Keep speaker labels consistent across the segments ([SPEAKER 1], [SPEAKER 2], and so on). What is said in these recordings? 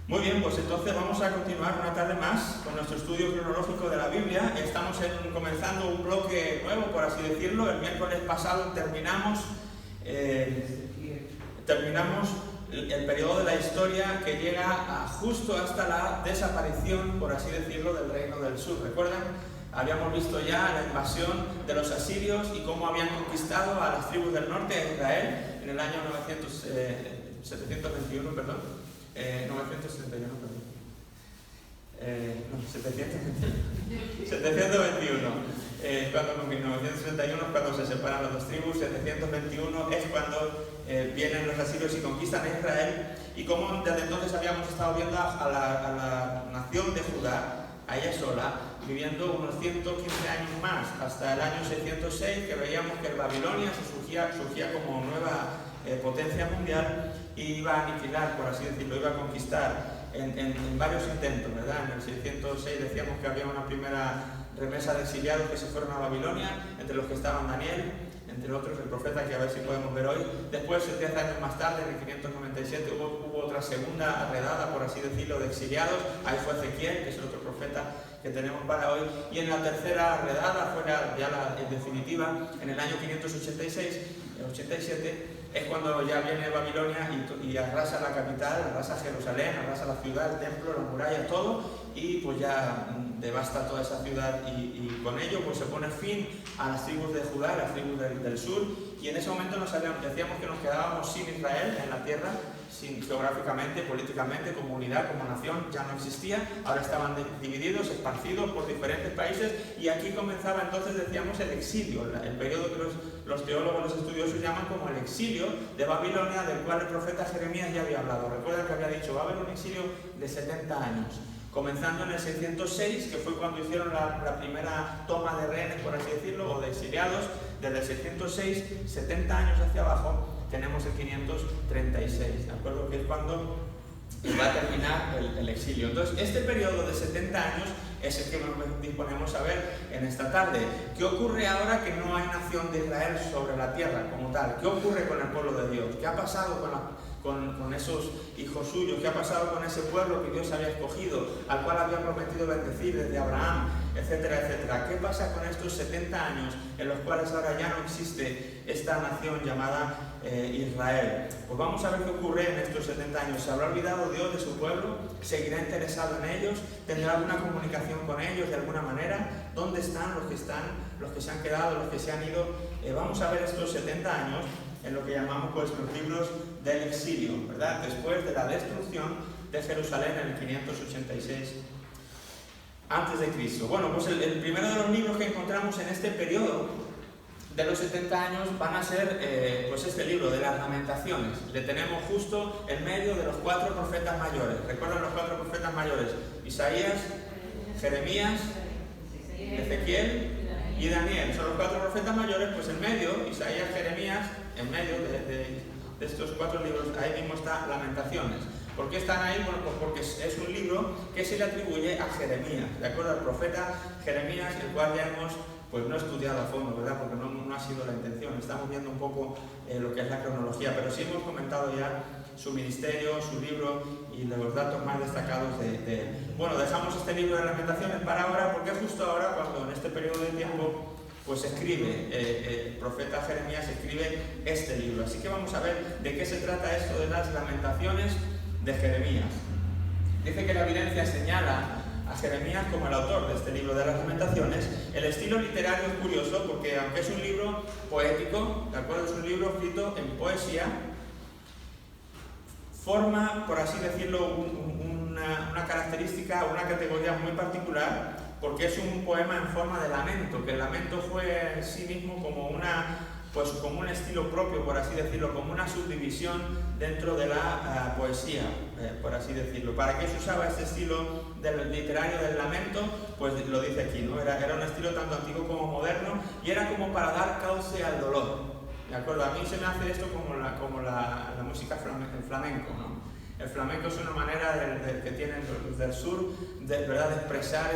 [SPEAKER 1] Muy bien, pues entonces vamos a continuar una tarde más con nuestro estudio cronológico de la Biblia. Estamos comenzando un bloque nuevo, por así decirlo. El miércoles pasado terminamos el periodo de la historia que llega justo hasta la desaparición, por así decirlo, del Reino del Sur. ¿Recuerdan? Habíamos visto ya la invasión de los asirios y cómo habían conquistado a las tribus del norte de Israel en el año 721, cuando en 961 es cuando se separan las dos tribus, 721 es cuando vienen los asirios y conquistan a Israel, y como desde entonces habíamos estado viendo a la nación de Judá, a ella sola, viviendo unos 115 años más, hasta el año 606, que veíamos que Babilonia surgía como nueva potencia mundial y iba a aniquilar, por así decirlo, iba a conquistar en varios intentos, ¿verdad? En el 606 decíamos que había una primera remesa de exiliados que se fueron a Babilonia, entre los que estaban Daniel, entre otros el profeta, que a ver si podemos ver hoy. Después, 10 años más tarde, en el 597, hubo otra segunda redada, por así decirlo, de exiliados. Ahí fue Ezequiel, que es el otro profeta que tenemos para hoy. Y en la tercera redada, fue ya la definitiva, en el año 587, es cuando ya viene Babilonia y arrasa la capital, arrasa Jerusalén, arrasa la ciudad, el templo, las murallas, todo, y pues ya devasta toda esa ciudad, y con ello pues se pone fin a las tribus de Judá, las tribus del sur, y en ese momento decíamos que nos quedábamos sin Israel en la tierra, sin geográficamente, políticamente, como unidad, como nación, ya no existía. Ahora estaban divididos, esparcidos por diferentes países, y aquí comenzaba entonces, decíamos, el exilio, el periodo que los teólogos, los estudiosos llaman como el exilio de Babilonia, del cual el profeta Jeremías ya había hablado. Recuerdan que había dicho, va a haber un exilio de 70 años, comenzando en el 606, que fue cuando hicieron la primera toma de rehenes, por así decirlo, o de exiliados. Desde el 606, 70 años hacia abajo, tenemos el 536, ¿de acuerdo? Que es cuando va a terminar el exilio. Entonces, este periodo de 70 años es el que nos disponemos a ver en esta tarde. ¿Qué ocurre ahora que no hay nación de Israel sobre la tierra como tal? ¿Qué ocurre con el pueblo de Dios? ¿Qué ha pasado con esos hijos suyos? ¿Qué ha pasado con ese pueblo que Dios había escogido, al cual había prometido bendecir desde Abraham, etcétera, etcétera? ¿Qué pasa con estos 70 años en los cuales ahora ya no existe esta nación llamada Israel? Pues vamos a ver qué ocurre en estos 70 años. ¿Se habrá olvidado Dios de su pueblo? ¿Seguirá interesado en ellos? ¿Tendrá alguna comunicación con ellos de alguna manera? ¿Dónde están los que se han quedado, los que se han ido? Vamos a ver estos 70 años en lo que llamamos pues los libros del exilio, ¿verdad? Después de la destrucción de Jerusalén en el 586 a.C. Bueno, pues el primero de los libros que encontramos en este periodo de los 70 años van a ser pues este libro de las Lamentaciones. Le tenemos justo en medio de los 4 profetas mayores. ¿Recuerdan los 4 profetas mayores? Isaías, Jeremías, Ezequiel y Daniel. Son los 4 profetas mayores, pues en medio, Isaías, Jeremías, en medio de estos 4 libros, ahí mismo está Lamentaciones. ¿Por qué están ahí? Bueno, pues porque es un libro que se le atribuye a Jeremías, ¿de acuerdo? Al profeta Jeremías, el cual ya hemos pues no estudiado a fondo, ¿verdad? Porque no ha sido la intención. Estamos viendo un poco lo que es la cronología, pero sí hemos comentado ya su ministerio, su libro y los datos más destacados de él. Bueno, dejamos este libro de Lamentaciones para ahora, porque justo ahora, cuando en este periodo de tiempo pues escribe, el profeta Jeremías escribe este libro. Así que vamos a ver de qué se trata esto de las Lamentaciones de Jeremías. Dice que la evidencia señala a Jeremías como el autor de este libro de las Lamentaciones. El estilo literario es curioso porque, aunque es un libro poético, ¿de acuerdo? Es un libro escrito en poesía, forma, por así decirlo, una característica, una categoría muy particular, porque es un poema en forma de lamento, que el lamento fue en sí mismo como como un estilo propio, por así decirlo, como una subdivisión dentro de la poesía, por así decirlo. ¿Para qué se usaba este estilo literario del lamento? Pues lo dice aquí, ¿no? Era un estilo tanto antiguo como moderno, y era como para dar cauce al dolor, ¿de acuerdo? A mí se me hace esto como la música flamenco, ¿no? El flamenco es una manera que tienen los del sur ¿verdad? De expresar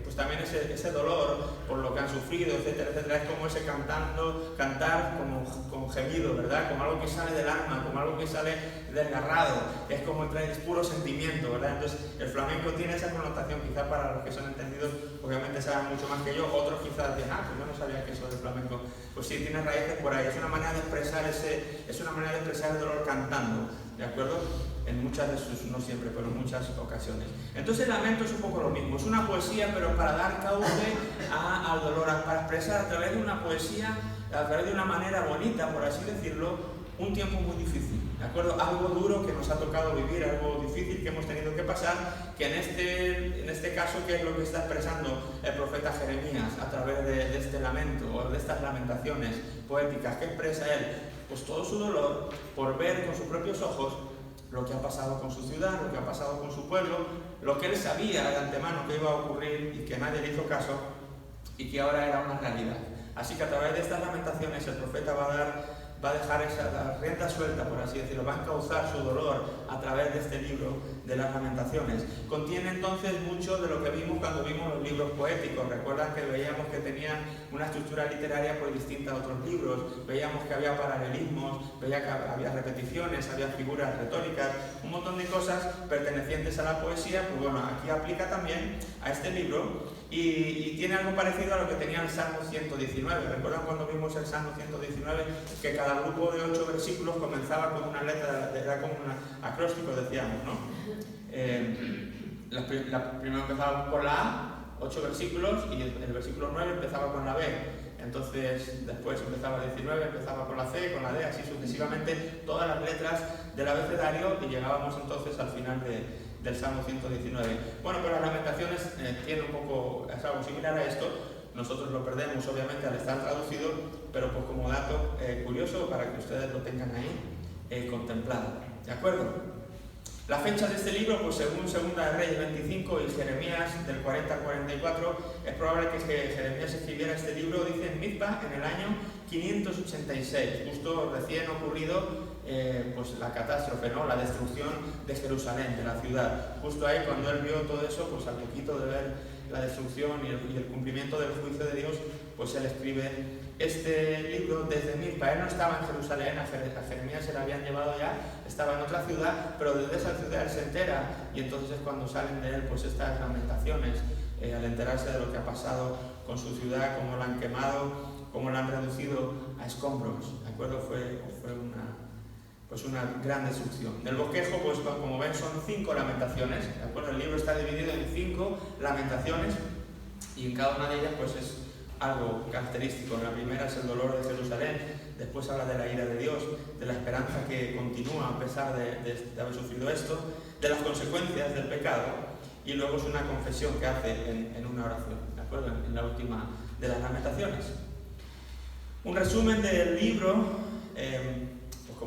[SPEAKER 1] pues también ese dolor por lo que han sufrido, etcétera, etcétera. Es como ese cantar como con gemido, ¿verdad? Como algo que sale del alma, como algo que sale desgarrado. Es como es puro sentimiento, ¿verdad? Entonces el flamenco tiene esa connotación, quizás para los que son entendidos, obviamente saben mucho más que yo, otros quizás dicen, pues yo no sabía que eso del flamenco. Pues sí, tiene raíces por ahí. Es una manera de expresar el dolor cantando, ¿de acuerdo? En muchas de sus, no siempre, pero en muchas ocasiones. Entonces el lamento es un poco lo mismo, es una poesía, pero para dar cauce al dolor, para expresar a través de una poesía, a través de una manera bonita, por así decirlo, un tiempo muy difícil, ¿de acuerdo? Algo duro que nos ha tocado vivir, algo difícil que hemos tenido que pasar, que en este caso, ¿qué es lo que está expresando el profeta Jeremías a través de este lamento, o de estas lamentaciones poéticas que expresa él? Pues todo su dolor por ver con sus propios ojos lo que ha pasado con su ciudad, lo que ha pasado con su pueblo, lo que él sabía de antemano que iba a ocurrir y que nadie le hizo caso, y que ahora era una realidad. Así que a través de estas lamentaciones el profeta va a dejar esa rienda suelta, por así decirlo, va a encauzar su dolor a través de este libro de las lamentaciones. Contiene entonces mucho de lo que vimos cuando vimos los libros poéticos. Recuerdan que veíamos que tenían una estructura literaria por distinta a otros libros, veíamos que había paralelismos, veía que había repeticiones, había figuras retóricas, un montón de cosas pertenecientes a la poesía. Pues bueno, aquí aplica también a este libro. Y tiene algo parecido a lo que tenía el Salmo 119. ¿Recuerdan cuando vimos el Salmo 119? Que cada grupo de 8 versículos comenzaba con una letra, era como un acróstico, decíamos, ¿no? Primero empezaba con la A, 8 versículos, y el versículo 9 empezaba con la B. Entonces, después empezaba el 19, empezaba con la C, con la D, así sucesivamente, todas las letras del abecedario, y llegábamos entonces al final del Salmo 119. Bueno, pues las lamentaciones tienen un poco, es algo similar a esto. Nosotros lo perdemos obviamente al estar traducido, pero pues como dato curioso para que ustedes lo tengan ahí contemplado, ¿de acuerdo? La fecha de este libro, pues según Segunda de Reyes 25 y Jeremías del 40 al 44, es probable que Jeremías escribiera este libro, dice, en Mizpa, en el año 586, justo recién ocurrido pues la catástrofe, ¿no? La destrucción de Jerusalén, de la ciudad. Justo ahí, cuando él vio todo eso, pues al poquito de ver la destrucción y el cumplimiento del juicio de Dios, pues él escribe este libro desde Mizpa. Él no estaba en Jerusalén, a Jeremías se la habían llevado ya, estaba en otra ciudad, pero desde esa ciudad él se entera, y entonces es cuando salen de él pues estas lamentaciones, al enterarse de lo que ha pasado con su ciudad, cómo la han quemado, cómo la han reducido a escombros, ¿de acuerdo? Fue una gran destrucción. Del bosquejo, pues como ven, son 5 lamentaciones, ¿de acuerdo? El libro está dividido en 5 lamentaciones, y en cada una de ellas pues es algo característico. La primera es el dolor de Jerusalén, después habla de la ira de Dios, de la esperanza que continúa a pesar de haber sufrido esto, de las consecuencias del pecado, y luego es una confesión que hace en una oración, ¿de acuerdo? En la última de las lamentaciones. Un resumen del libro, pues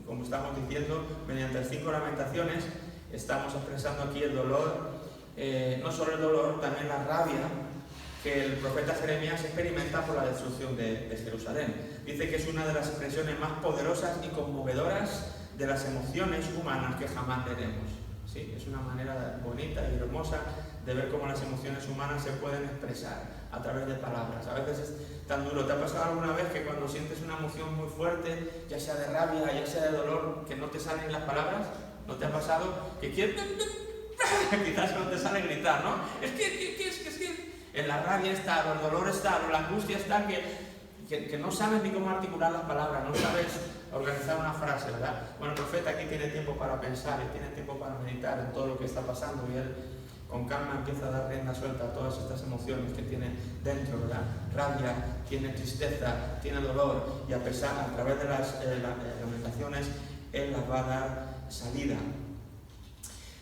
[SPEAKER 1] como estamos diciendo, mediante las 5 lamentaciones estamos expresando aquí el dolor, no solo el dolor, también la rabia que el profeta Jeremías experimenta por la destrucción de Jerusalén. Dice que es una de las expresiones más poderosas y conmovedoras de las emociones humanas que jamás veremos. Sí, es una manera bonita y hermosa de ver cómo las emociones humanas se pueden expresar a través de palabras. A veces es tan duro. ¿Te ha pasado alguna vez que cuando sientes una emoción muy fuerte, ya sea de rabia, ya sea de dolor, que no te salen las palabras? ¿No te ha pasado? Que quieres... quizás no te sale gritar, ¿no? Es que en la rabia está, o el dolor está, o la angustia está, que no sabes ni cómo articular las palabras, no sabes organizar una frase, ¿verdad? Bueno, el profeta aquí tiene tiempo para pensar y tiene tiempo para meditar en todo lo que está pasando, y él con calma empieza a dar rienda suelta a todas estas emociones que tiene dentro, ¿verdad? Rabia, tiene tristeza, tiene dolor, y a través de las lamentaciones, él las va a dar salida.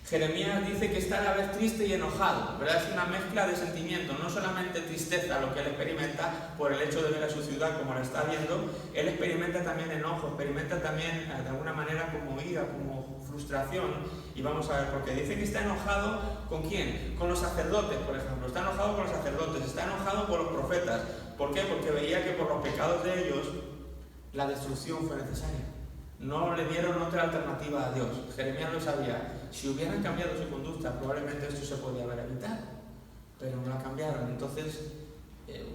[SPEAKER 1] Jeremías dice que está a la vez triste y enojado, ¿verdad? Es una mezcla de sentimientos, no solamente tristeza lo que él experimenta por el hecho de ver a su ciudad como la está viendo, él experimenta también enojo, experimenta también de alguna manera como ira, como frustración, y vamos a ver por qué. Dice que está enojado ¿con quién? Con los sacerdotes, por ejemplo, está enojado con los sacerdotes, está enojado con los profetas. ¿Por qué? Porque veía que por los pecados de ellos la destrucción fue necesaria. No le dieron otra alternativa a Dios. Jeremías lo sabía. Si hubieran cambiado su conducta, probablemente esto se podía haber evitado. Pero no la cambiaron. Entonces,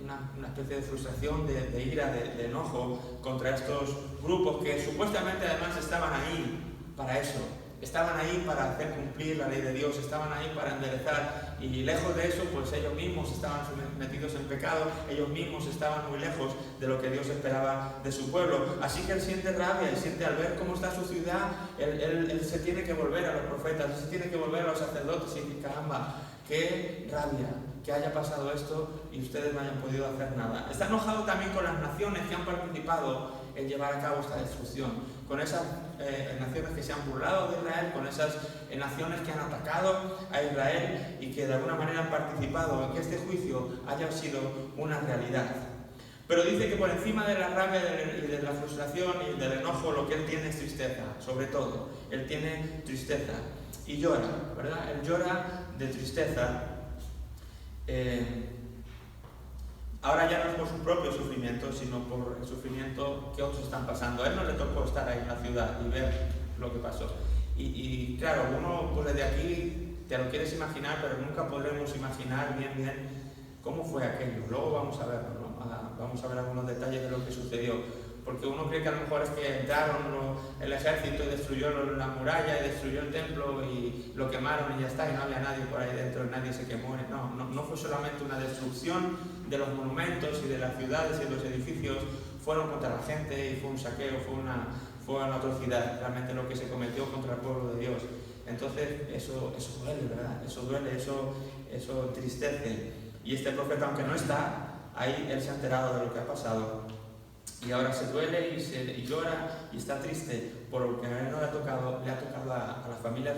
[SPEAKER 1] una especie de frustración, de ira, de enojo contra estos grupos que supuestamente además estaban ahí para eso. Estaban ahí para hacer cumplir la ley de Dios, estaban ahí para enderezar, y lejos de eso, pues ellos mismos estaban metidos en pecado, ellos mismos estaban muy lejos de lo que Dios esperaba de su pueblo. Así que él siente rabia, y siente al ver cómo está su ciudad, él se tiene que volver a los profetas, él se tiene que volver a los sacerdotes y decir, caramba, qué rabia que haya pasado esto y ustedes no hayan podido hacer nada. Está enojado también con las naciones que han participado en llevar a cabo esta destrucción, con esas naciones que se han burlado de Israel, con esas naciones que han atacado a Israel y que de alguna manera han participado en que este juicio haya sido una realidad. Pero dice que por encima de la rabia y de la frustración y del enojo, lo que él tiene es tristeza, sobre todo. Él tiene tristeza y llora, ¿verdad? Él llora de tristeza. Ahora ya no es por su propio sufrimiento, sino por el sufrimiento que otros están pasando. A él no le tocó estar ahí en la ciudad y ver lo que pasó. Y claro, uno pues desde aquí te lo quieres imaginar, pero nunca podremos imaginar bien cómo fue aquello. Luego vamos a verlo, ¿no? Vamos a ver algunos detalles de lo que sucedió. Porque uno cree que a lo mejor es que entraron el ejército y destruyó la muralla y destruyó el templo y lo quemaron y ya está, y no había nadie por ahí dentro, nadie se quemó. No fue solamente una destrucción de los monumentos y de las ciudades y de los edificios, fueron contra la gente y fue un saqueo, fue una atrocidad realmente lo que se cometió contra el pueblo de Dios. Entonces eso duele, ¿verdad? Eso duele, eso entristece. Y este profeta, aunque no está ahí, él se ha enterado de lo que ha pasado. Y ahora se duele y llora y está triste por lo que a él no le ha tocado a las familias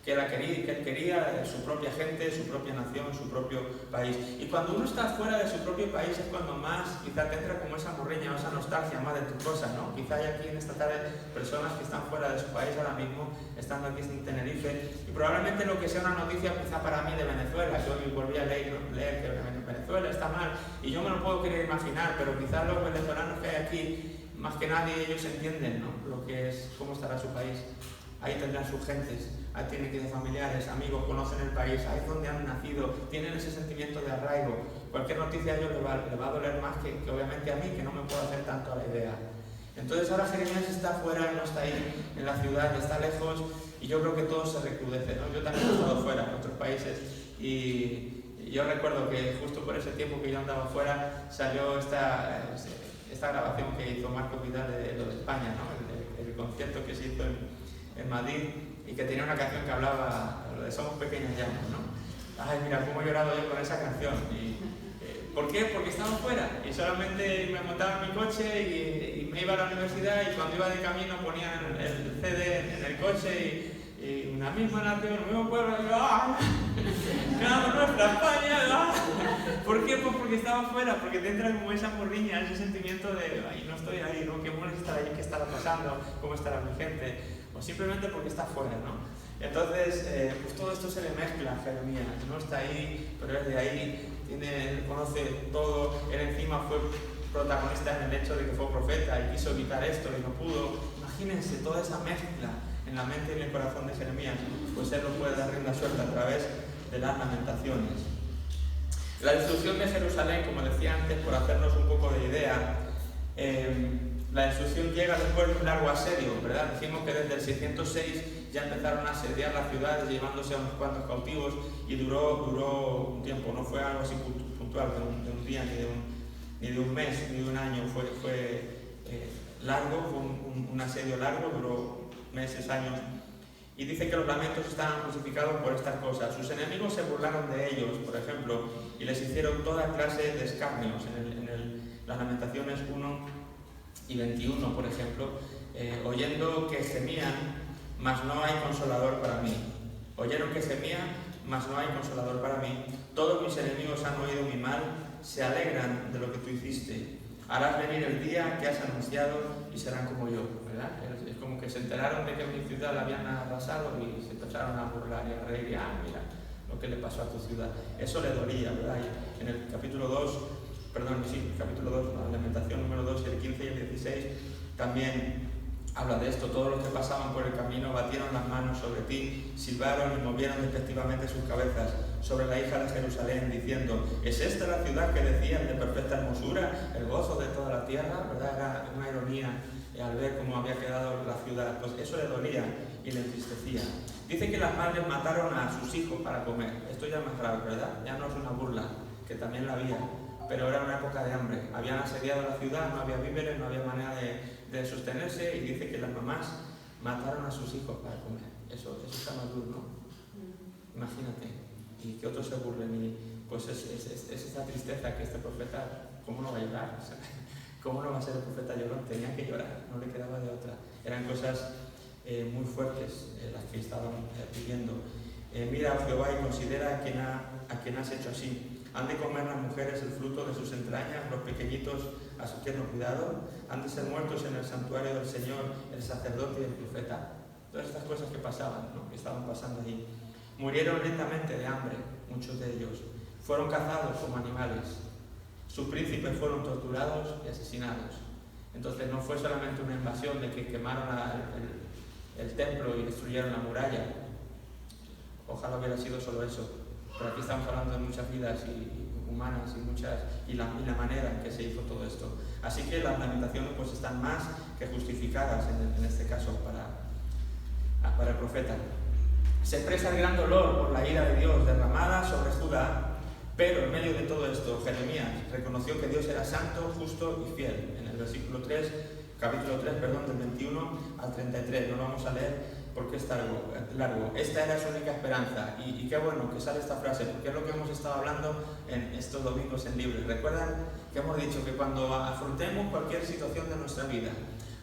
[SPEAKER 1] que él quería, su propia gente, su propia nación, su propio país. Y cuando uno está fuera de su propio país es cuando más quizá te entra como esa morriña o esa nostalgia más de tu cosa, ¿no? Quizá hay aquí en esta tarde personas que están fuera de su país ahora mismo, estando aquí en Tenerife, y probablemente lo que sea una noticia quizá para mí de Venezuela. Yo volví a leer que Venezuela está mal, y yo me lo puedo querer imaginar, pero quizás los venezolanos que hay aquí, más que nadie, ellos entienden, ¿no? Lo que es, cómo estará su país. Ahí tendrán sus gentes, ahí tienen que ser familiares, amigos, conocen el país, ahí es donde han nacido, tienen ese sentimiento de arraigo. Cualquier noticia a ellos le va a doler más que obviamente a mí, que no me puedo hacer tanto a la idea. Entonces ahora Jeremías está fuera, no está ahí en la ciudad, está lejos, y yo creo que todo se recrudece, ¿no? Yo también he estado fuera en otros países, y yo recuerdo que justo por ese tiempo que yo andaba fuera salió esta grabación que hizo Marco Vidal de lo de España, ¿no? El concierto que se hizo en Madrid, y que tenía una canción que hablaba de Somos Pequeñas Llamas, ¿no? Ay, mira cómo he llorado yo con esa canción. ¿Por qué? Porque estaba fuera y solamente me montaba en mi coche y me iba a la universidad, y cuando iba de camino ponía el CD en el coche y una misma nación, un mismo pueblo, y yo, ¡ah! ¡Ganamos nuestra España! ¡Ah! ¿Por qué? Pues porque estaba fuera, porque te entra como esa morriña, ese sentimiento de, ay, no estoy ahí, ¿no? ¿Qué bueno estar ahí? ¿Qué estará pasando? ¿Cómo estará mi gente? O simplemente porque está fuera, ¿no? Entonces, pues todo esto se le mezcla a Jeremías. No está ahí, pero es de ahí, él conoce todo, él encima fue protagonista en el hecho de que fue profeta y quiso evitar esto y no pudo. Imagínense toda esa mezcla en la mente y en el corazón de Jeremías, pues él no puede dar rienda suelta a través de las lamentaciones. La destrucción de Jerusalén, como decía antes, por hacernos un poco de idea, la destrucción llega después de un largo asedio, ¿verdad? Decimos que desde el 606 ya empezaron a asediar las ciudades, llevándose a unos cuantos cautivos, y duró un tiempo, no fue algo así puntual, de un día, ni de un mes, ni de un año, fue largo, fue un asedio largo, duró meses, años. Y dice que los lamentos estaban justificados por estas cosas. Sus enemigos se burlaron de ellos, por ejemplo, y les hicieron toda clase de escarnios. Las Lamentaciones 1 y 21, por ejemplo, oyendo que gemían, mas no hay consolador para mí. Oyeron que gemían, mas no hay consolador para mí. Todos mis enemigos han oído mi mal, se alegran de lo que tú hiciste. Harás venir el día que has anunciado y serán como yo, ¿verdad? Es como que se enteraron de que mi ciudad la habían arrasado y se empezaron a burlar y a reír. Y, mira lo que le pasó a tu ciudad. Eso le dolía, ¿verdad? Y en el capítulo 2, la Lamentación número 2, el 15 y el 16, también habla de esto: todos los que pasaban por el camino batieron las manos sobre ti, silbaron y movieron respectivamente sus cabezas sobre la hija de Jerusalén, diciendo: ¿es esta la ciudad que decían de perfecta hermosura, el gozo de toda la tierra? ¿Verdad? Era una ironía al ver cómo había quedado la ciudad. Pues eso le dolía y le entristecía. Dice que las madres mataron a sus hijos para comer. Esto ya es más grave, ¿verdad? Ya no es una burla, que también la había, pero era una época de hambre. Habían asediado la ciudad, no había víveres, no había manera de sostenerse, y dice que las mamás mataron a sus hijos para comer. Eso está más duro, ¿no? Imagínate. Y que otros se burlen. Y pues es esa tristeza que este profeta, ¿cómo no va a llorar? O sea, ¿cómo no va a ser el profeta llorón? Tenía que llorar, no le quedaba de otra. Eran cosas muy fuertes las que estaban viviendo. Mira, oh Jehová, y considera a quien has hecho así. Han de comer las mujeres el fruto de sus entrañas, los pequeñitos a su tierno cuidado. Han de ser muertos en el santuario del Señor el sacerdote y el profeta. Todas estas cosas que pasaban, ¿no? Que estaban pasando allí. Murieron lentamente de hambre, muchos de ellos. Fueron cazados como animales. Sus príncipes fueron torturados y asesinados. Entonces no fue solamente una invasión de que quemaron el templo y destruyeron la muralla. Ojalá hubiera sido solo eso. Pero aquí estamos hablando de muchas vidas humanas y la manera en que se hizo todo esto. Así que las lamentaciones pues están más que justificadas en este caso para el profeta. Se expresa el gran dolor por la ira de Dios derramada sobre Judá, pero en medio de todo esto Jeremías reconoció que Dios era santo, justo y fiel. En el capítulo 3, del 21 al 33, no lo vamos a leer porque es largo. Esta era su única esperanza. Y qué bueno que sale esta frase, porque es lo que hemos estado hablando en estos domingos en Libre. Recuerdan que hemos dicho que cuando afrontemos cualquier situación de nuestra vida,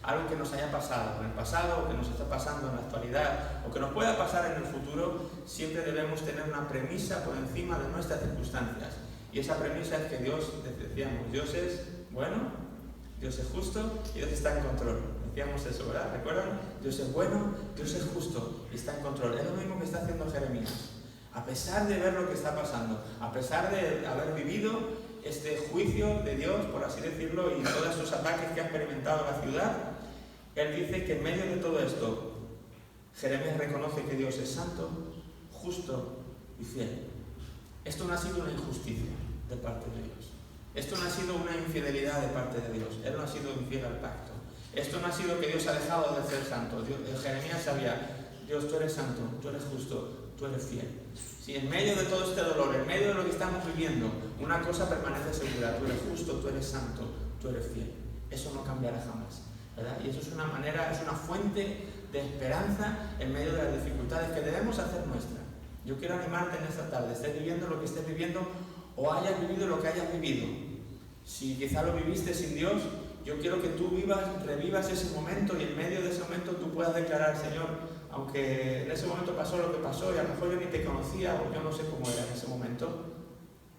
[SPEAKER 1] algo que nos haya pasado en el pasado, o que nos está pasando en la actualidad, o que nos pueda pasar en el futuro, siempre debemos tener una premisa por encima de nuestras circunstancias. Y esa premisa es que Dios, decíamos, Dios es bueno, Dios es justo y Dios está en control. Decíamos eso, ¿verdad? ¿Recuerdan? Dios es bueno, Dios es justo y está en control. Es lo mismo que está haciendo Jeremías. A pesar de ver lo que está pasando, a pesar de haber vivido este juicio de Dios, por así decirlo, y todos esos ataques que ha experimentado la ciudad, él dice que en medio de todo esto, Jeremías reconoce que Dios es santo, justo y fiel. Esto no ha sido una injusticia de parte de Dios. Esto no ha sido una infidelidad de parte de Dios. Él no ha sido infiel al pacto. Esto no ha sido que Dios ha dejado de ser santo. Jeremías sabía: Dios, tú eres santo, tú eres justo, tú eres fiel. Si en medio de todo este dolor, en medio de lo que estamos viviendo, una cosa permanece segura: tú eres justo, tú eres santo, tú eres fiel. Eso no cambiará jamás, ¿verdad? Y eso es una fuente de esperanza en medio de las dificultades que debemos hacer nuestra. Yo quiero animarte en esta tarde, estés viviendo lo que estés viviendo o hayas vivido lo que hayas vivido. Si quizá lo viviste sin Dios, yo quiero que tú revivas ese momento, y en medio de ese momento tú puedas declarar: Señor, aunque en ese momento pasó lo que pasó y a lo mejor yo ni te conocía o yo no sé cómo era en ese momento,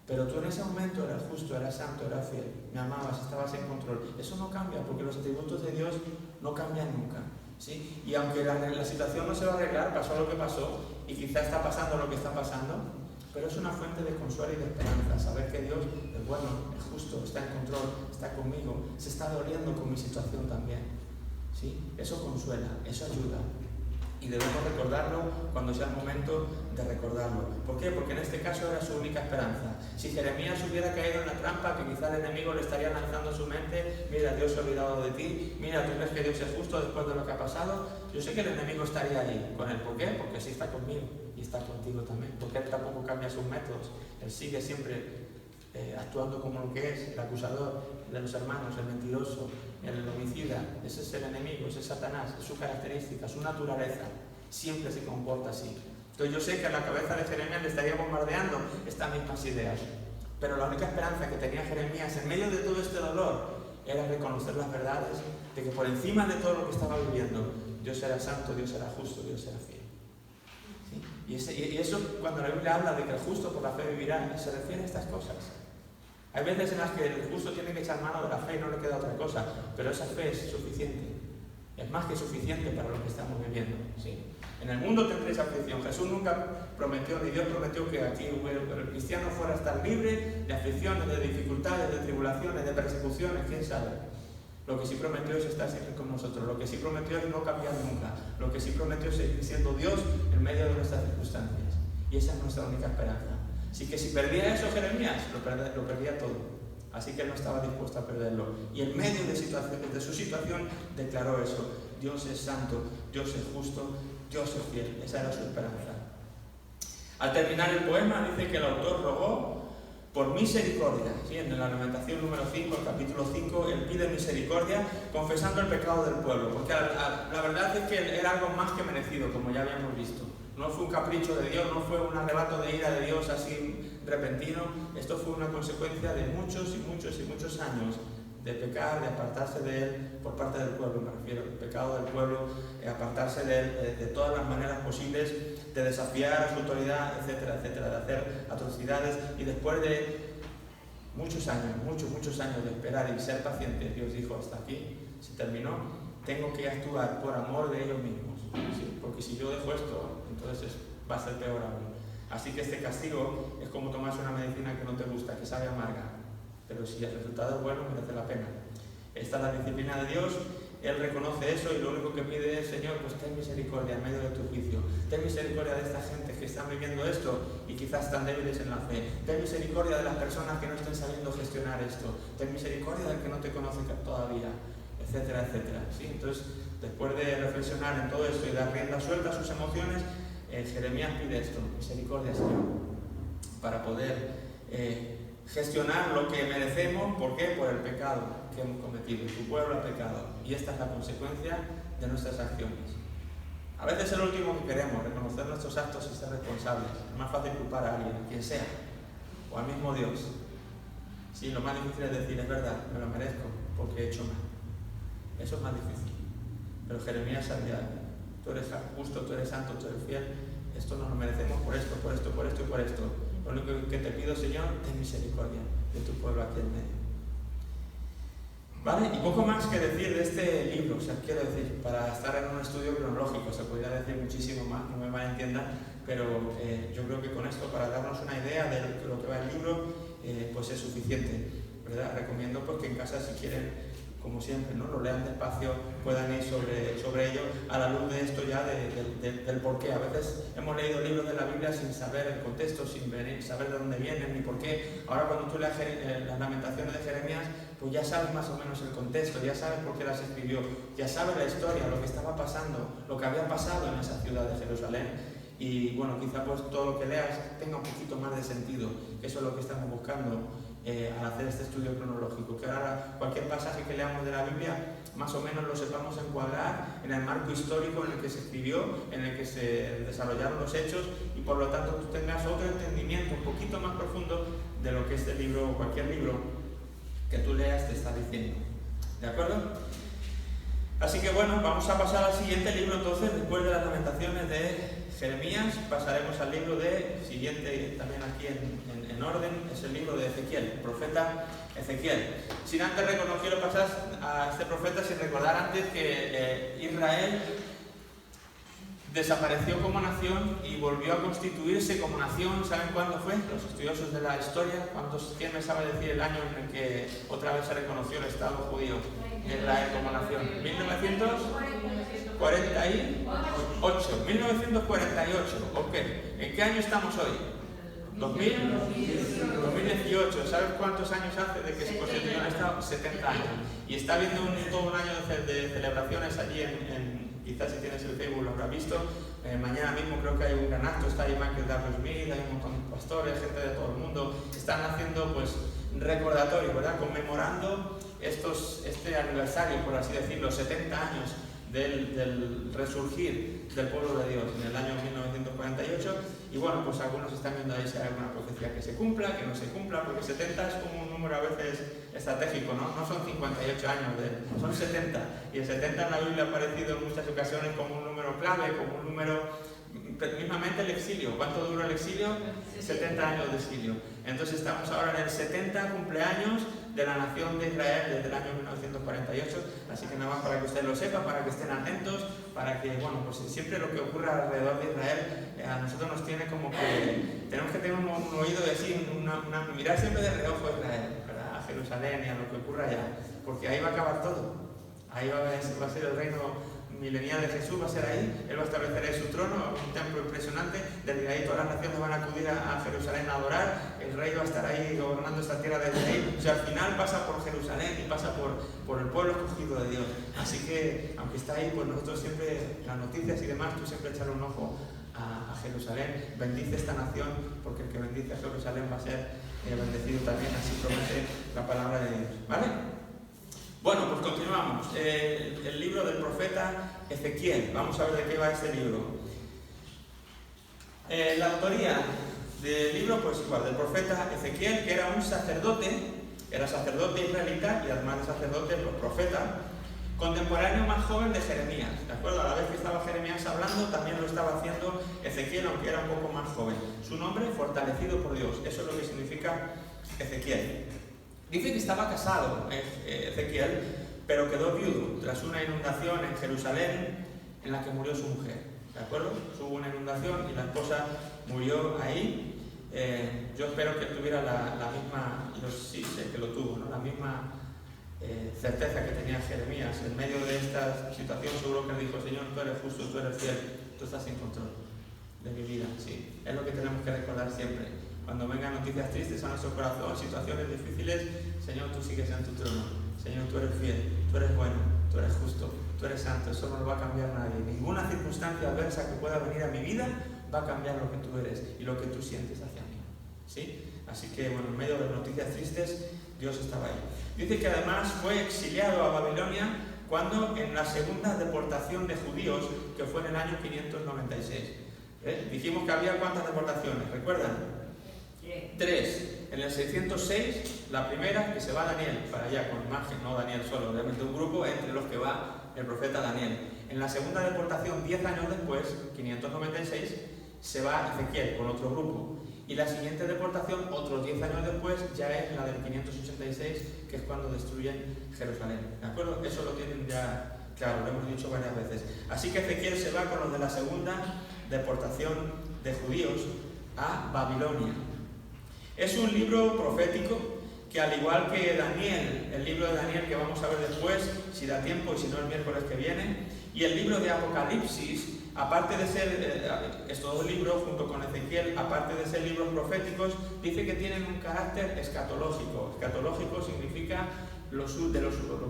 [SPEAKER 1] pero tú en ese momento eras justo, eras santo, eras fiel, me amabas, estabas en control. Eso no cambia, porque los atributos de Dios no cambian nunca, ¿sí? Y aunque la situación no se va a arreglar, pasó lo que pasó y quizá está pasando lo que está pasando, pero es una fuente de consuelo y de esperanza, saber que Dios es bueno, es justo, está en control, está conmigo, se está doliendo con mi situación también, ¿sí? Eso consuela, eso ayuda. Y debemos recordarlo cuando sea el momento de recordarlo. ¿Por qué? Porque en este caso era su única esperanza. Si Jeremías hubiera caído en la trampa que quizá el enemigo le estaría lanzando a su mente: mira, Dios se ha olvidado de ti, mira, tú crees que Dios es justo después de lo que ha pasado, yo sé que el enemigo estaría ahí con él. ¿Por qué? Porque sí está conmigo y está contigo también. Porque él tampoco cambia sus métodos. Él sigue siempre actuando como lo que es, el acusador de los hermanos, el mentiroso, el homicida. Ese es el enemigo, ese es Satanás, es su característica, su naturaleza. Siempre se comporta así. Entonces yo sé que a la cabeza de Jeremías le estaría bombardeando estas mismas ideas. Pero la única esperanza que tenía Jeremías en medio de todo este dolor era reconocer las verdades de que por encima de todo lo que estaba viviendo, Dios era santo, Dios era justo, Dios era fiel. ¿Sí? Y eso, cuando la Biblia habla de que el justo por la fe vivirá, se refiere a estas cosas. Hay veces en las que el justo tiene que echar mano de la fe y no le queda otra cosa, pero esa fe es suficiente. Es más que suficiente para lo que estamos viviendo, ¿sí? En el mundo tendréis aflicción. Jesús nunca prometió, ni Dios prometió, que aquí el cristiano fuera a estar libre de aflicciones, de dificultades, de tribulaciones, de persecuciones, quién sabe. Lo que sí prometió es estar siempre con nosotros. Lo que sí prometió es no cambiar nunca. Lo que sí prometió es seguir siendo Dios en medio de nuestras circunstancias. Y esa es nuestra única esperanza. Así que si perdía eso Jeremías, lo perdía todo. Así que él no estaba dispuesto a perderlo. Y en medio de su situación declaró eso. Dios es santo, Dios es justo, Dios es fiel. Esa era su esperanza. Al terminar el poema dice que el autor rogó por misericordia. ¿Sí? En la Lamentación número 5, el capítulo 5, él pide misericordia confesando el pecado del pueblo. Porque la verdad es que era algo más que merecido, como ya habíamos visto. No fue un capricho de Dios, no fue un arrebato de ira de Dios así repentino. Esto fue una consecuencia de muchos y muchos y muchos años de pecar, de apartarse de Él por parte del pueblo, me refiero, el pecado del pueblo, apartarse de Él de todas las maneras posibles, de desafiar a su autoridad, etcétera, etcétera, de hacer atrocidades. Y después de muchos años de esperar y ser pacientes, Dios dijo: hasta aquí, se terminó, tengo que actuar por amor de ellos mismos. ¿Sí? Porque si yo dejo esto, entonces va a ser peor aún. Así que este castigo es como tomarse una medicina que no te gusta, que sabe amarga, pero si el resultado es bueno, merece la pena. Esta es la disciplina de Dios. Él reconoce eso y lo único que pide es: Señor, pues ten misericordia en medio de tu juicio. Ten misericordia de esta gente que están viviendo esto y quizás están débiles en la fe. Ten misericordia de las personas que no estén sabiendo gestionar esto. Ten misericordia del que no te conoce todavía, etcétera, etcétera. ¿Sí? Entonces, después de reflexionar en todo esto y dar rienda suelta a sus emociones, Jeremías pide esto: misericordia, Señor, para poder gestionar lo que merecemos. ¿Por qué? Por el pecado que hemos cometido. Tu pueblo ha pecado y esta es la consecuencia de nuestras acciones. A veces es lo último que queremos, reconocer nuestros actos y ser responsables. Es más fácil culpar a alguien, quien sea, o al mismo Dios. Sí, lo más difícil es decir: es verdad, me lo merezco porque he hecho mal. Eso es más difícil. Pero Jeremías sabía: tú eres justo, tú eres santo, tú eres fiel, esto no lo merecemos por esto, por esto, por esto y por esto. Lo único que te pido, Señor, ten misericordia de tu pueblo aquí en medio. ¿Vale? Y poco más que decir de este libro. O sea, quiero decir, para estar en un estudio cronológico se podría decir muchísimo más, no me malentiendan, pero yo creo que con esto, para darnos una idea de lo que va el libro, pues es suficiente, ¿verdad? Recomiendo pues, que en casa, si quieren, como siempre, ¿no?, lo lean despacio, puedan ir sobre ello a la luz de esto ya del porqué. A veces hemos leído libros de la Biblia sin saber el contexto, sin saber de dónde vienen ni por qué. Ahora cuando tú leas las Lamentaciones de Jeremías, pues ya sabes más o menos el contexto, ya sabes por qué las escribió, ya sabes la historia, lo que estaba pasando, lo que había pasado en esa ciudad de Jerusalén. Y bueno, quizá pues todo lo que leas tenga un poquito más de sentido. Eso es lo que estamos buscando al hacer este estudio cronológico, que ahora cualquier pasaje que leamos de la Biblia más o menos lo sepamos encuadrar en el marco histórico en el que se escribió, en el que se desarrollaron los hechos, y por lo tanto tú tengas otro entendimiento un poquito más profundo de lo que este libro o cualquier libro que tú leas te está diciendo. ¿De acuerdo? Así que bueno, vamos a pasar al siguiente libro entonces. Después de las Lamentaciones de Jeremías, pasaremos al libro siguiente, también aquí en orden, es el libro de Ezequiel, el profeta Ezequiel. Sin antes quiero pasar a este profeta sin recordar antes que Israel desapareció como nación y volvió a constituirse como nación. ¿Saben cuándo fue? Los estudiosos de la historia, ¿quién me sabe decir el año en el que otra vez se reconoció el Estado judío Israel como nación? 1948. 1948. Ok. ¿En qué año estamos hoy? 2018. ¿Sabes cuántos años hace de que se constituyó el Estado? 70 años. Y está habiendo todo un año de celebraciones allí quizás si tienes el Facebook lo habrás visto. Mañana mismo creo que hay un gran acto, está ahí Michael W. Smith, hay un montón de pastores, gente de todo el mundo. Están haciendo pues recordatorio, ¿verdad? Conmemorando este aniversario, por así decirlo, 70 años del resurgir del pueblo de Dios en el año 1948. Y bueno, pues algunos están viendo ahí si hay alguna profecía que se cumpla, que no se cumpla, porque 70 es como un número a veces estratégico, ¿no? No son 58 años, son 70. Y el 70 en la Biblia ha aparecido en muchas ocasiones como un número clave, como un número, mismamente el exilio. ¿Cuánto duró el exilio? 70 años de exilio. Entonces estamos ahora en el 70 cumpleaños de la nación de Israel desde el año 1948, así que nada más para que ustedes lo sepan, para que estén atentos, para que, bueno, pues siempre lo que ocurra alrededor de Israel a nosotros nos tiene como que, tenemos que tener un oído de así, mirar siempre de reojo a Israel, ¿verdad? A Jerusalén y a lo que ocurra allá, porque ahí va a acabar todo. Ahí va a ser el reino milenial de Jesús, va a ser ahí. Él va a establecer ahí su trono, un templo impresionante. Desde ahí todas las naciones van a acudir a Jerusalén a adorar. El rey va a estar ahí gobernando esta tierra desde ahí. O sea, al final pasa por Jerusalén y pasa por el pueblo escogido de Dios. Así que, aunque está ahí, pues nosotros siempre, las noticias y demás, tú siempre echar un ojo a Jerusalén. Bendice esta nación, porque el que bendice a Jerusalén va a ser bendecido también. Así promete la palabra de Dios, ¿vale? Bueno, pues continuamos. El libro del profeta Ezequiel. Vamos a ver de qué va este libro. La autoría del libro, pues igual, del profeta Ezequiel, que era un sacerdote, era sacerdote israelita y además de sacerdote, pues profeta, contemporáneo más joven de Jeremías, ¿de acuerdo? A la vez que estaba Jeremías hablando, también lo estaba haciendo Ezequiel, aunque era un poco más joven. Su nombre, fortalecido por Dios. Eso es lo que significa Ezequiel. Dice que estaba casado Ezequiel, pero quedó viudo tras una inundación en Jerusalén en la que murió su mujer, ¿de acuerdo? Hubo una inundación y la esposa murió ahí. Yo espero que tuviera la misma, yo sí sé que lo tuvo, ¿no? La misma certeza que tenía Jeremías. En medio de esta situación seguro que él dijo: Señor, tú eres justo, tú eres fiel, tú estás en control de mi vida. Sí, es lo que tenemos que recordar siempre. Cuando vengan noticias tristes a nuestro corazón, situaciones difíciles, Señor, tú sigues en tu trono. Señor, tú eres fiel, tú eres bueno, tú eres justo, tú eres santo. Eso no lo va a cambiar nadie. Ninguna circunstancia adversa que pueda venir a mi vida va a cambiar lo que tú eres y lo que tú sientes hacia mí. ¿Sí? Así que, bueno, en medio de las noticias tristes, Dios estaba ahí. Dice que además fue exiliado a Babilonia cuando en la segunda deportación de judíos, que fue en el año 596. Dijimos que había ¿cuántas deportaciones? ¿Recuerdan? 3. En el 606, la primera, que se va Daniel para allá con imagen, no Daniel solo, obviamente un grupo entre los que va el profeta Daniel. En la segunda deportación, 10 años después, 596, se va Ezequiel con otro grupo. Y la siguiente deportación, otros 10 años después, ya es la del 586, que es cuando destruyen Jerusalén. ¿De acuerdo? Eso lo tienen ya claro, lo hemos dicho varias veces. Así que Ezequiel se va con los de la segunda deportación de judíos a Babilonia. Es un libro profético que, al igual que Daniel, el libro de Daniel que vamos a ver después, si da tiempo y si no el miércoles que viene, y el libro de Apocalipsis, aparte de ser, estos dos libros junto con Ezequiel, aparte de ser libros proféticos, dice que tienen un carácter escatológico. Escatológico significa lo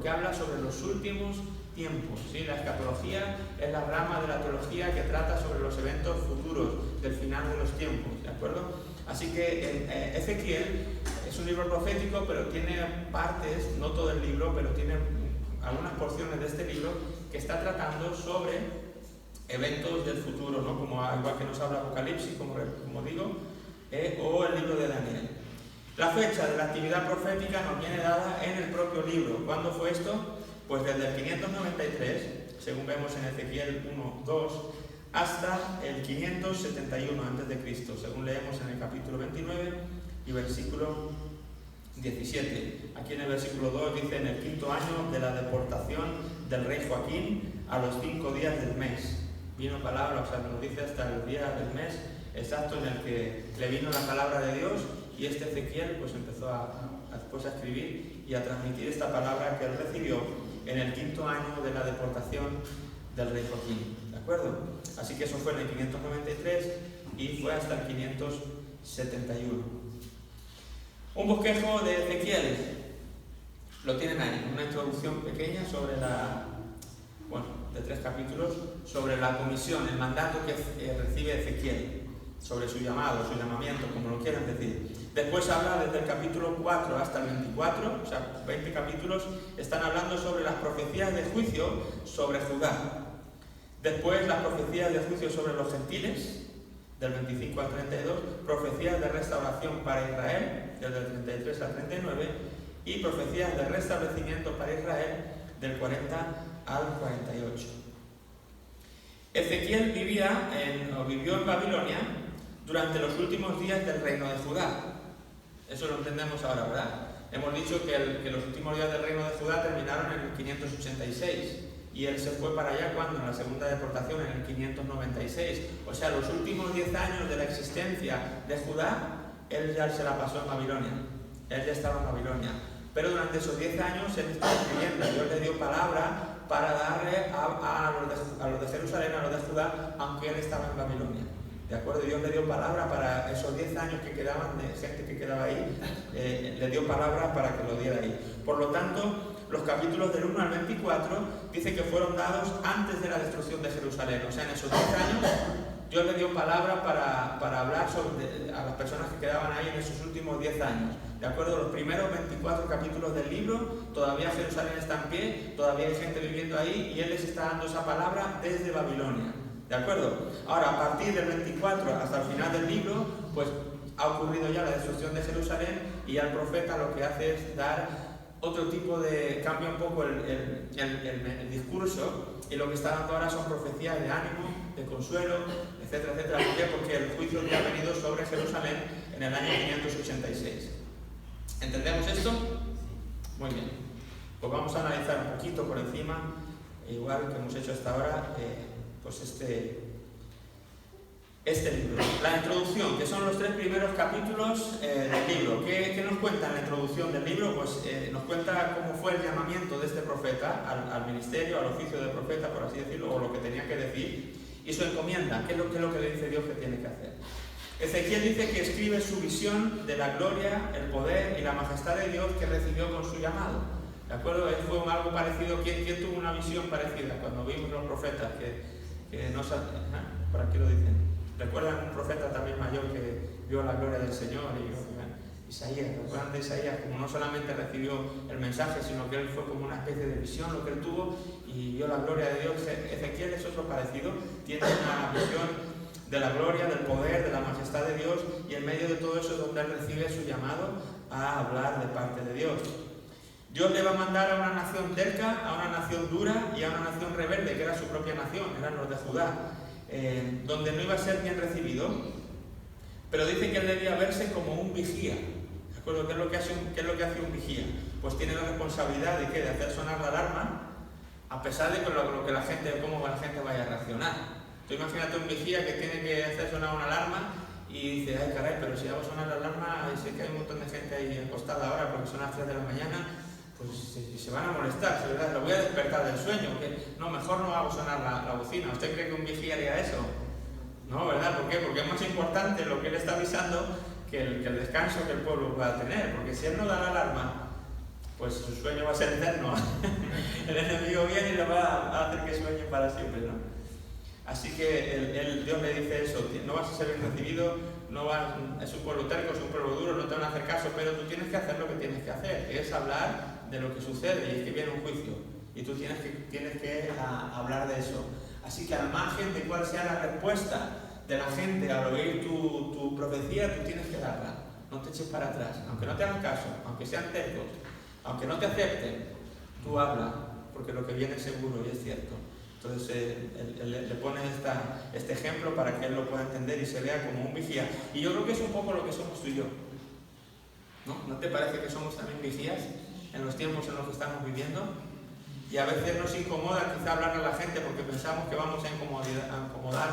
[SPEAKER 1] que habla sobre los últimos tiempos, ¿sí? La escatología es la rama de la teología que trata sobre los eventos futuros del final de los tiempos, ¿de acuerdo? Así que Ezequiel es un libro profético, pero tiene partes, no todo el libro, pero tiene algunas porciones de este libro que está tratando sobre eventos del futuro, ¿no? Como igual que nos habla Apocalipsis, como digo, o el libro de Daniel. La fecha de la actividad profética nos viene dada en el propio libro. ¿Cuándo fue esto? Pues desde el 593, según vemos en Ezequiel 1:2, hasta el 571 a.C., según leemos en el capítulo 29 y versículo 17. Aquí en el versículo 2 dice: en el 5.º año de la deportación del rey Joaquín, a los 5 días del mes. Vino palabra, o sea, nos dice hasta el día del mes exacto en el que le vino la palabra de Dios, y este Ezequiel pues empezó después a escribir y a transmitir esta palabra que él recibió en el 5.º año de la deportación del rey Joaquín, ¿de acuerdo? Así que eso fue en el 593 y fue hasta el 571. Un bosquejo de Ezequiel, lo tienen ahí, una introducción pequeña sobre de 3 capítulos, sobre la comisión, el mandato que recibe Ezequiel, sobre su llamado, su llamamiento, como lo quieran decir. Después habla desde el capítulo 4 hasta el 24, o sea, 20 capítulos, están hablando sobre las profecías de juicio sobre Judá. Después las profecías de juicio sobre los gentiles, del 25 al 32, profecías de restauración para Israel, desde el 33 al 39, y profecías de restablecimiento para Israel, del 40 al 48. Ezequiel vivió en Babilonia durante los últimos días del reino de Judá. Eso lo entendemos ahora, ¿verdad? Hemos dicho que los últimos días del reino de Judá terminaron en el 586 y él se fue para allá cuando, en la segunda deportación, en el 596. O sea, los últimos 10 años de la existencia de Judá, él ya se la pasó en Babilonia. Él ya estaba en Babilonia. Pero durante esos 10 años él está escribiendo. Dios le dio palabra para darle a los de Jerusalén, a los de Judá, aunque él estaba en Babilonia. ¿De acuerdo? Dios le dio palabra para esos 10 años que quedaban, de gente que quedaba ahí, le dio palabra para que lo diera ahí. Por lo tanto, los capítulos del 1 al 24 dice que fueron dados antes de la destrucción de Jerusalén. O sea, en esos 10 años Dios le dio palabra para hablar a las personas que quedaban ahí en esos últimos 10 años. ¿De acuerdo? Los primeros 24 capítulos del libro, todavía Jerusalén está en pie, todavía hay gente viviendo ahí y Él les está dando esa palabra desde Babilonia. ¿De acuerdo? Ahora, a partir del 24 hasta el final del libro, pues ha ocurrido ya la destrucción de Jerusalén y ya el profeta lo que hace es dar otro tipo de... cambia un poco el discurso, y lo que está dando ahora son profecías de ánimo, de consuelo, etcétera, etcétera. ¿Por qué? Porque el juicio ya ha venido sobre Jerusalén en el año 586. ¿Entendemos esto? Muy bien. Pues vamos a analizar un poquito por encima, igual que hemos hecho hasta ahora, pues este libro. La introducción, que son los 3 primeros capítulos del libro. ¿Qué nos cuenta en la introducción del libro? Pues nos cuenta cómo fue el llamamiento de este profeta al ministerio, al oficio de profeta, por así decirlo, o lo que tenía que decir, y su encomienda, qué es lo que le dice Dios que tiene que hacer. Ezequiel dice que escribe su visión de la gloria, el poder y la majestad de Dios que recibió con su llamado. ¿De acuerdo? Él fue algo parecido. ¿Quién tuvo una visión parecida cuando vimos los profetas que no sabían? Por aquí lo dicen. ¿Recuerdan un profeta también mayor que vio la gloria del Señor? Isaías. ¿Recuerdan de Isaías? Como no solamente recibió el mensaje, sino que él fue como una especie de visión, lo que él tuvo, y vio la gloria de Dios. Ezequiel es otro parecido. Tiene una visión de la gloria, del poder, de la majestad de Dios, y en medio de todo eso es donde él recibe su llamado a hablar de parte de Dios. Dios le va a mandar a una nación terca, a una nación dura y a una nación rebelde, que era su propia nación, eran los de Judá, donde no iba a ser bien recibido, pero dice que él debía verse como un vigía. ¿De acuerdo? ¿Qué es lo que hace un vigía? Pues tiene la responsabilidad de hacer sonar la alarma, a pesar de cómo la gente vaya a reaccionar. Tú imagínate un vigía que tiene que hacer sonar una alarma y dice, ay caray, pero si hago sonar la alarma y sé que hay un montón de gente ahí acostada ahora porque son las 3 de la mañana, pues se van a molestar, ¿verdad? Lo voy a despertar del sueño. No, mejor no hago sonar la bocina. ¿Usted cree que un vigía haría eso? No, ¿verdad? ¿Por qué? Porque es más importante lo que él está avisando que el descanso que el pueblo pueda tener, porque si él no da la alarma, pues su sueño va a ser eterno. El enemigo viene y le va a hacer que sueñe para siempre, ¿no? Así que Dios le dice eso, no vas a ser bien recibido, es un pueblo terco, es un pueblo duro, no te van a hacer caso, pero tú tienes que hacer lo que tienes que hacer, que es hablar de lo que sucede, y es que viene un juicio, y tú tienes que hablar de eso. Así que al margen de cuál sea la respuesta de la gente al oír tu profecía, tú tienes que darla, no te eches para atrás, aunque no te hagan caso, aunque sean tercos, aunque no te acepten, tú habla, porque lo que viene es seguro y es cierto. Entonces él le pone este ejemplo para que él lo pueda entender y se vea como un vigía. Y yo creo que es un poco lo que somos tú y yo. ¿No te parece que somos también vigías en los tiempos en los que estamos viviendo? Y a veces nos incomoda quizá hablar a la gente porque pensamos que vamos a incomodar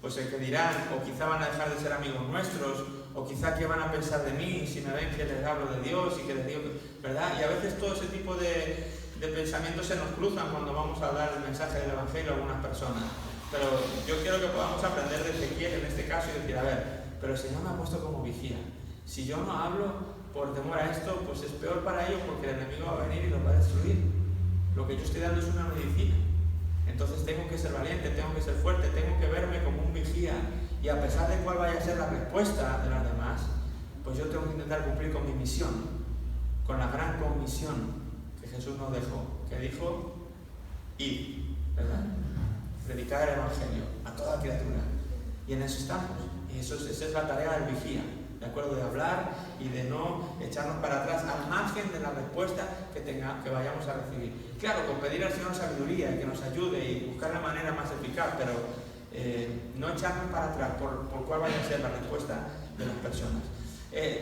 [SPEAKER 1] pues el que dirán, o quizá van a dejar de ser amigos nuestros, o quizá qué van a pensar de mí si me ven que les hablo de Dios y que les digo, ¿verdad? Y a veces todo ese tipo de pensamientos se nos cruzan cuando vamos a dar el mensaje del Evangelio a algunas personas. Pero yo quiero que podamos aprender de Ezequiel en este caso y decir, a ver, pero el Señor me ha puesto como vigía. Si yo no hablo por temor a esto, pues es peor para ellos porque el enemigo va a venir y los va a destruir. Lo que yo estoy dando es una medicina. Entonces tengo que ser valiente, tengo que ser fuerte, tengo que verme como un vigía. Y a pesar de cuál vaya a ser la respuesta de los demás, pues yo tengo que intentar cumplir con mi misión, con la gran comisión que Jesús nos dejó, que dijo, id, ¿verdad? Predicar el Evangelio a toda criatura. Y en eso estamos. Y esa es la tarea del vigía, ¿de acuerdo? De hablar y de no echarnos para atrás al margen de la respuesta que vayamos a recibir. Claro, con pedir al Señor sabiduría y que nos ayude y buscar la manera más eficaz, pero no echarnos para atrás por cuál vaya a ser la respuesta de las personas.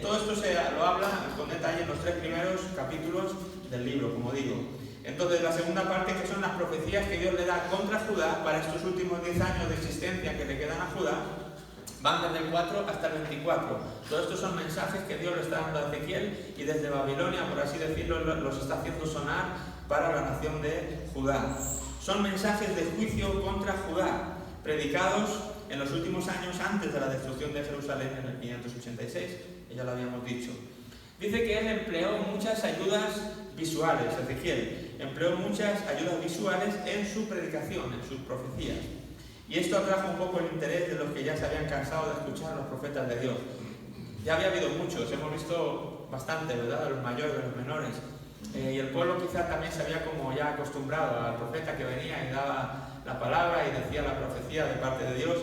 [SPEAKER 1] Todo esto lo habla con detalle en los 3 primeros capítulos del libro, como digo. Entonces, la segunda parte, que son las profecías que Dios le da contra Judá para estos últimos 10 años de existencia que le quedan a Judá, Van desde el 4 hasta el 24. Todos estos son mensajes que Dios le está dando a Ezequiel y desde Babilonia, por así decirlo, los está haciendo sonar para la nación de Judá. Son mensajes de juicio contra Judá, predicados en los últimos años antes de la destrucción de Jerusalén en el 586. Ya lo habíamos dicho. Dice que él empleó muchas ayudas visuales, Ezequiel empleó muchas ayudas visuales en su predicación, en sus profecías. Y esto atrajo un poco el interés de los que ya se habían cansado de escuchar a los profetas de Dios. Ya había habido muchos, hemos visto bastante, ¿verdad? De los mayores, de los menores. Y el pueblo quizá también se había como ya acostumbrado al profeta que venía y daba la palabra y decía la profecía de parte de Dios.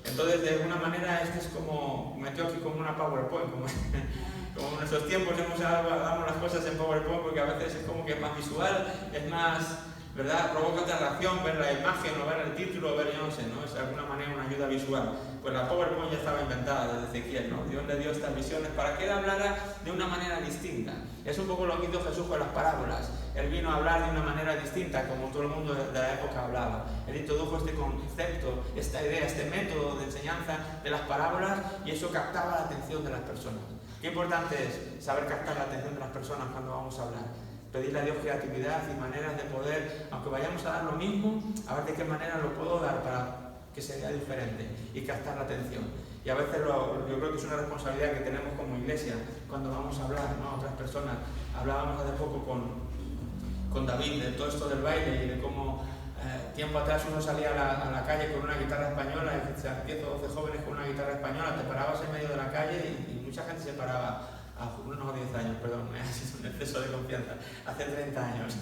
[SPEAKER 1] Entonces, de alguna manera, este es como, metió aquí como una PowerPoint, como en nuestros tiempos damos las cosas en PowerPoint porque a veces es como que es más visual, es más, ¿verdad? Provoca otra reacción, ver la imagen o ver el título o ver, yo no sé, ¿no? Es de alguna manera una ayuda visual. Pues la PowerPoint ya estaba inventada desde Ezequiel, ¿no? Dios le dio estas visiones para que él hablara de una manera distinta. Es un poco lo que hizo Jesús con las parábolas. Él vino a hablar de una manera distinta, como todo el mundo de la época hablaba. Él introdujo este concepto, esta idea, este método de enseñanza de las parábolas y eso captaba la atención de las personas. Qué importante es saber captar la atención de las personas cuando vamos a hablar. Pedirle a Dios creatividad y maneras de poder, aunque vayamos a dar lo mismo, a ver de qué manera lo puedo dar para que sea diferente y captar la atención. Y a veces yo creo que es una responsabilidad que tenemos como iglesia cuando vamos a hablar, ¿no? A otras personas. Hablábamos hace poco con David de todo esto del baile y de cómo tiempo atrás uno salía a la calle con una guitarra española, 10 o 12 jóvenes con una guitarra española, te parabas en medio de la calle y mucha gente se paraba. No, 10 años, perdón, ha sido un exceso de confianza. Hace 30 años.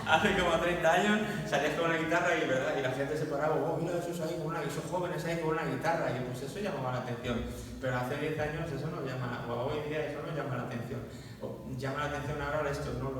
[SPEAKER 1] Hace como 30 años salías con una guitarra y la gente se paraba. Oh, mira esos jóvenes ahí con una guitarra. Y pues eso llamaba la atención. Pero hace 10 años eso no llama, o hoy día eso no llama la atención. Llama la atención ahora estos, ¿no?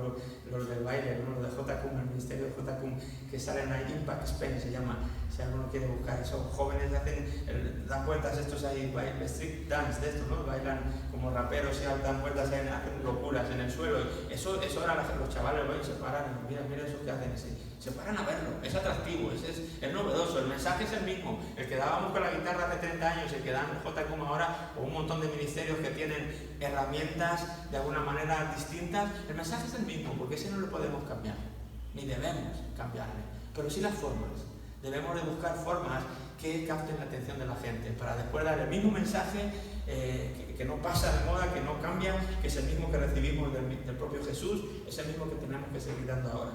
[SPEAKER 1] Los del baile, ¿no? Los de JCUM, el ministerio de JCUM, que salen ahí, Impact Spain se llama, si alguno quiere buscar, son jóvenes dan vueltas estos ahí, street dance de estos, ¿no? Bailan como raperos y dan vueltas, hacen locuras en el suelo. Eso ahora los chavales se paran, mira eso que hacen, se paran a verlo, es atractivo, es novedoso, el mensaje es el mismo, el que dábamos con la guitarra hace 30 años, el que dan JCUM ahora, o un montón de ministerios que tienen herramientas de alguna manera distintas, el mensaje es el mismo, porque ese no lo podemos cambiar, ni debemos cambiarle, pero sí las formas. Debemos de buscar formas que capten la atención de la gente, para después dar el mismo mensaje que no pasa de moda, que no cambia, que es el mismo que recibimos del propio Jesús, es el mismo que tenemos que seguir dando ahora.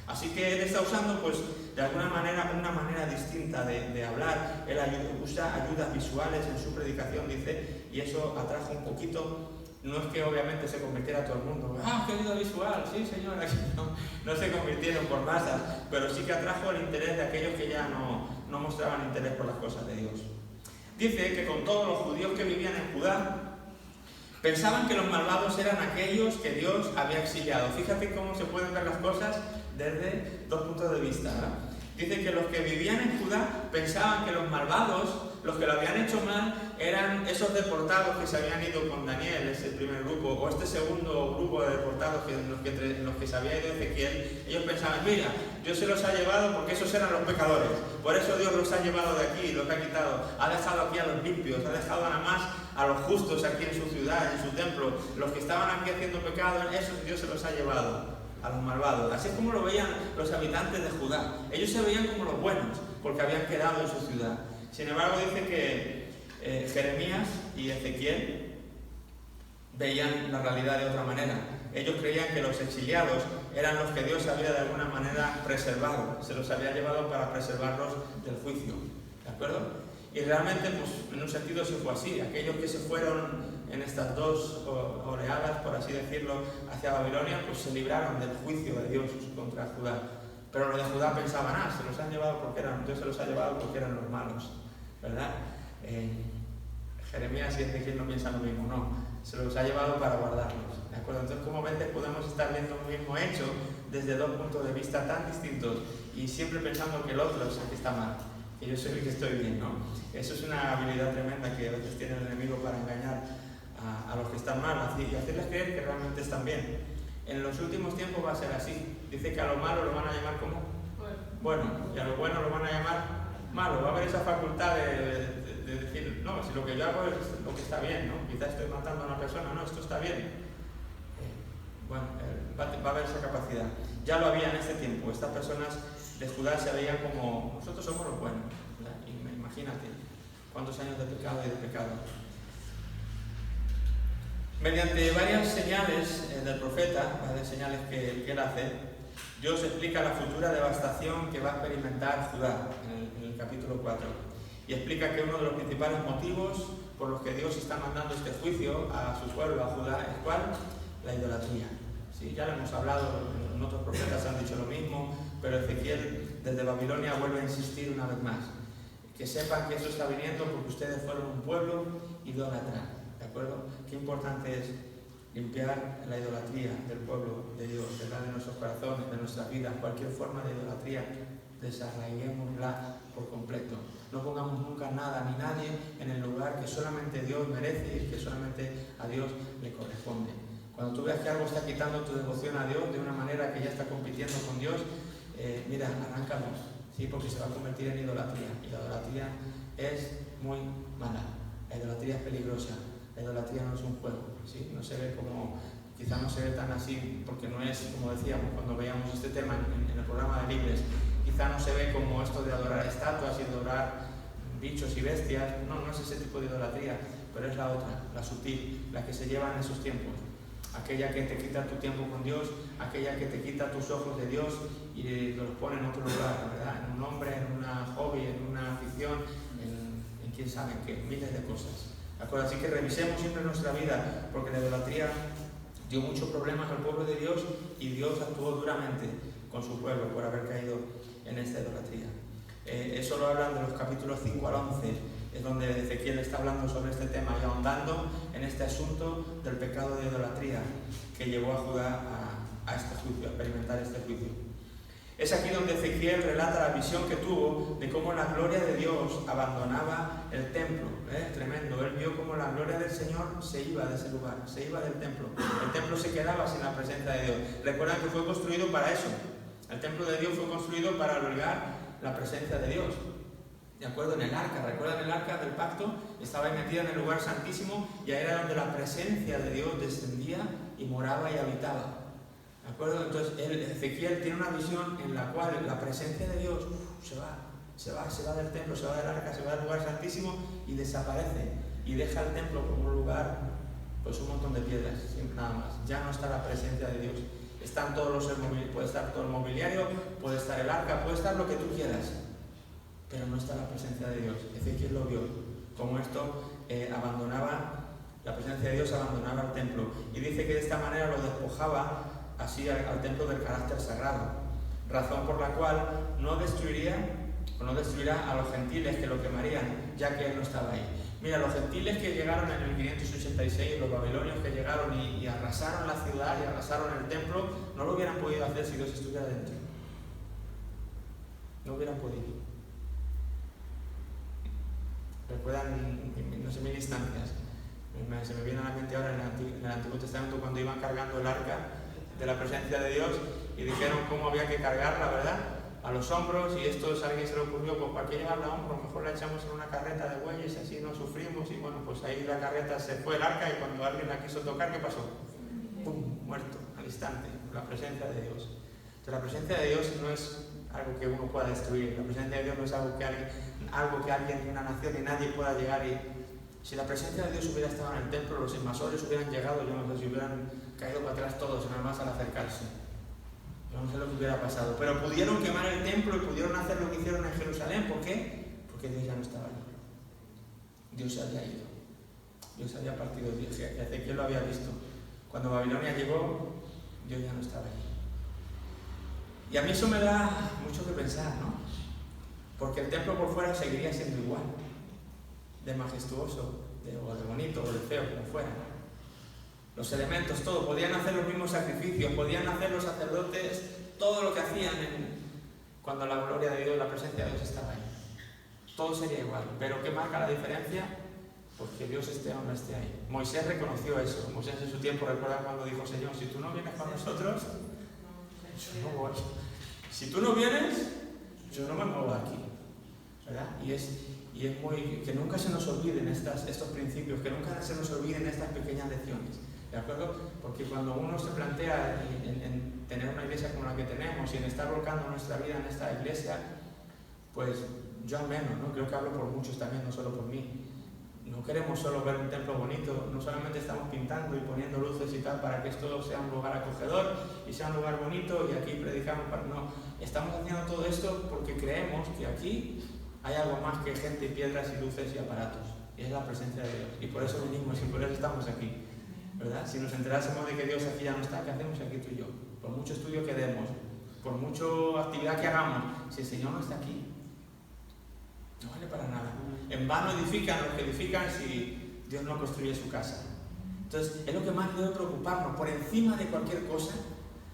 [SPEAKER 1] Así que él está usando, pues, de alguna manera, una manera distinta de hablar. Él usa ayudas visuales en su predicación, dice, y eso atrajo un poquito. No es que obviamente se convirtiera todo el mundo. ¡Ah, qué ayuda visual! Sí, señora. No se convirtieron por masas, pero sí que atrajo el interés de aquellos que ya no mostraban interés por las cosas de Dios. Dice que con todos los judíos que vivían en Judá, pensaban que los malvados eran aquellos que Dios había exiliado. Fíjate cómo se pueden ver las cosas desde dos puntos de vista, ¿no? Dice que los que vivían en Judá pensaban que los malvados, los que lo habían hecho mal, eran esos deportados que se habían ido con Daniel, ese primer grupo, o este segundo grupo de deportados en los que se había ido Ezequiel. Ellos pensaban, mira, Dios se los ha llevado porque esos eran los pecadores, por eso Dios los ha llevado de aquí, los ha quitado, ha dejado aquí a los limpios, ha dejado nada más a los justos aquí en su ciudad, en su templo. Los que estaban aquí haciendo pecado, esos Dios se los ha llevado a los malvados. Así es como lo veían los habitantes de Judá. Ellos se veían como los buenos, porque habían quedado en su ciudad. Sin embargo, dice que Jeremías y Ezequiel veían la realidad de otra manera. Ellos creían que los exiliados eran los que Dios había de alguna manera preservado, se los había llevado para preservarlos del juicio, ¿de acuerdo? Y realmente, pues, en un sentido sí fue así. Aquellos que se fueron en estas dos oleadas, por así decirlo, hacia Babilonia, pues se libraron del juicio de Dios contra Judá. Pero los de Judá pensaban, se los han llevado porque Dios se los ha llevado porque eran los malos, ¿verdad? Jeremías y Ezequiel no piensan lo mismo, no, se los ha llevado para guardarlos, ¿de acuerdo? Entonces, como veces podemos estar viendo un mismo hecho desde dos puntos de vista tan distintos y siempre pensando que el otro es el que está mal, que yo soy el que estoy bien, ¿no? Eso es una habilidad tremenda que a veces tiene el enemigo para engañar a los que están mal y hacerles creer que realmente están bien. En los últimos tiempos va a ser así. Dice que a lo malo lo van a llamar como bueno, y a lo bueno lo van a llamar malo. Va a haber esa facultad de yo hago lo que está bien, ¿no? Quizás estoy matando a una persona, no, esto está bien. Bueno, va a haber esa capacidad. Ya lo había en este tiempo. Estas personas de Judá se veían como, nosotros somos los buenos. Imagínate cuántos años de pecado y de pecado. Mediante varias señales del profeta, varias señales que él hace, Dios explica la futura devastación que va a experimentar Judá en el capítulo 4. Y explica que uno de los principales motivos por los que Dios está mandando este juicio a su pueblo, a Judá, es ¿cuál? La idolatría. Sí, ya lo hemos hablado, en otros profetas han dicho lo mismo, pero Ezequiel desde Babilonia vuelve a insistir una vez más. Que sepan que eso está viniendo porque ustedes fueron un pueblo idólatra. ¿De acuerdo? Qué importante es limpiar la idolatría del pueblo de Dios, de nuestros corazones, de nuestras vidas, cualquier forma de idolatría, desarraiguémosla por completo. No pongamos nunca nada ni nadie en el lugar que solamente Dios merece y que solamente a Dios le corresponde. Cuando tú veas que algo está quitando tu devoción a Dios de una manera que ya está compitiendo con Dios, mira, arráncalo, ¿sí? Porque se va a convertir en idolatría. Y la idolatría es muy mala. La idolatría es peligrosa. La idolatría no es un juego, ¿sí? No se ve como, quizá no se ve tan así, porque no es, como decíamos cuando veíamos este tema en el programa de Libres, quizá no se ve como esto de adorar estatuas y adorar bichos y bestias. No es ese tipo de idolatría, pero es la otra, la sutil, la que se lleva en esos tiempos. Aquella que te quita tu tiempo con Dios, aquella que te quita tus ojos de Dios y los pone en otro lugar, ¿verdad? En un hombre, en una hobby, en una afición, en quién sabe qué, miles de cosas. ¿De acuerdo? Así que revisemos siempre nuestra vida, porque la idolatría dio muchos problemas al pueblo de Dios y Dios actuó duramente con su pueblo por haber caído en esta idolatría. Eso lo hablan de los capítulos 5 al 11. Es donde Ezequiel está hablando sobre este tema y ahondando en este asunto del pecado de idolatría que llevó a Judá a este juicio, a experimentar este juicio. Es aquí donde Ezequiel relata la visión que tuvo de cómo la gloria de Dios abandonaba el templo. Tremendo, él vio cómo la gloria del Señor se iba de ese lugar, se iba del templo. El templo se quedaba sin la presencia de Dios. Recuerdan que fue construido para eso. El templo de Dios fue construido para albergar la presencia de Dios. ¿De acuerdo? En el arca, ¿recuerdan el arca del pacto? Estaba ahí metida en el lugar santísimo y ahí era donde la presencia de Dios descendía y moraba y habitaba. ¿De acuerdo? Entonces Ezequiel tiene una visión en la cual la presencia de Dios se va del templo, se va del arca, se va del lugar santísimo y desaparece y deja el templo como un lugar, pues un montón de piedras, nada más. Ya no está la presencia de Dios. Están todos los mobiliarios, puede estar todo el mobiliario, puede estar el arca, puede estar lo que tú quieras, pero no está la presencia de Dios. Ezequiel lo vio, como esto la presencia de Dios abandonaba el templo, y dice que de esta manera lo despojaba así al templo del carácter sagrado, razón por la cual no destruirá a los gentiles que lo quemarían, ya que él no estaba ahí. Mira, los gentiles que llegaron en el 586, los babilonios que llegaron y arrasaron la ciudad y arrasaron el templo, no lo hubieran podido hacer si Dios estuviera dentro. No hubieran podido. Recuerdan, no sé, 1000 instancias. Se me viene a la mente ahora en el Antiguo Testamento cuando iban cargando el arca de la presencia de Dios y dijeron cómo había que cargarla, ¿verdad? A los hombros, y esto a alguien se le ocurrió, pues ¿para qué llevarla a hombros? Mejor la echamos en una carreta de bueyes, así no sufrimos, y bueno, pues ahí la carreta se fue el arca y cuando alguien la quiso tocar, ¿qué pasó? ¡Pum! Muerto, al instante, la presencia de Dios. Entonces la presencia de Dios no es algo que uno pueda destruir, la presencia de Dios no es algo que alguien de una nación ni nadie pueda llegar y... Si la presencia de Dios hubiera estado en el templo, los invasores hubieran llegado, yo no sé si hubieran caído para atrás todos, nada más al acercarse. Yo no sé lo que hubiera pasado. Pero pudieron quemar el templo y pudieron hacer lo que hicieron en Jerusalén. ¿Por qué? Porque Dios ya no estaba allí. Dios se había ido. Dios había partido. Ezequiel lo había visto. Cuando Babilonia llegó, Dios ya no estaba allí. Y a mí eso me da mucho que pensar, ¿no? Porque el templo por fuera seguiría siendo igual. De majestuoso, o de bonito, o de feo, como fuera. Los elementos, todo, podían hacer los mismos sacrificios, podían hacer los sacerdotes todo lo que hacían cuando la gloria de Dios, la presencia de Dios estaba ahí. Todo sería igual, pero ¿qué marca la diferencia? Pues que Dios esté o no esté ahí. Moisés reconoció eso. Moisés en su tiempo, recuerda cuando dijo: Señor, si tú no vienes con nosotros, yo no voy. Si tú no vienes, yo no me muevo aquí, ¿verdad? Y es que nunca se nos olviden estos principios, que nunca se nos olviden estas pequeñas lecciones, ¿de acuerdo? Porque cuando uno se plantea en tener una iglesia como la que tenemos y en estar volcando nuestra vida en esta iglesia, pues yo al menos, ¿no? Creo que hablo por muchos también, no solo por mí. No queremos solo ver un templo bonito, no solamente estamos pintando y poniendo luces y tal para que esto sea un lugar acogedor y sea un lugar bonito y aquí predicamos, no, estamos haciendo todo esto porque creemos que aquí hay algo más que gente y piedras y luces y aparatos, y es la presencia de Dios, y por eso venimos y por eso estamos aquí, ¿verdad? Si nos enterásemos de que Dios aquí ya no está, ¿qué hacemos aquí tú y yo? Por mucho estudio que demos, por mucha actividad que hagamos, si el Señor no está aquí, no vale para nada. En vano edifican los que edifican si Dios no construye su casa. Entonces, es lo que más debe preocuparnos, por encima de cualquier cosa,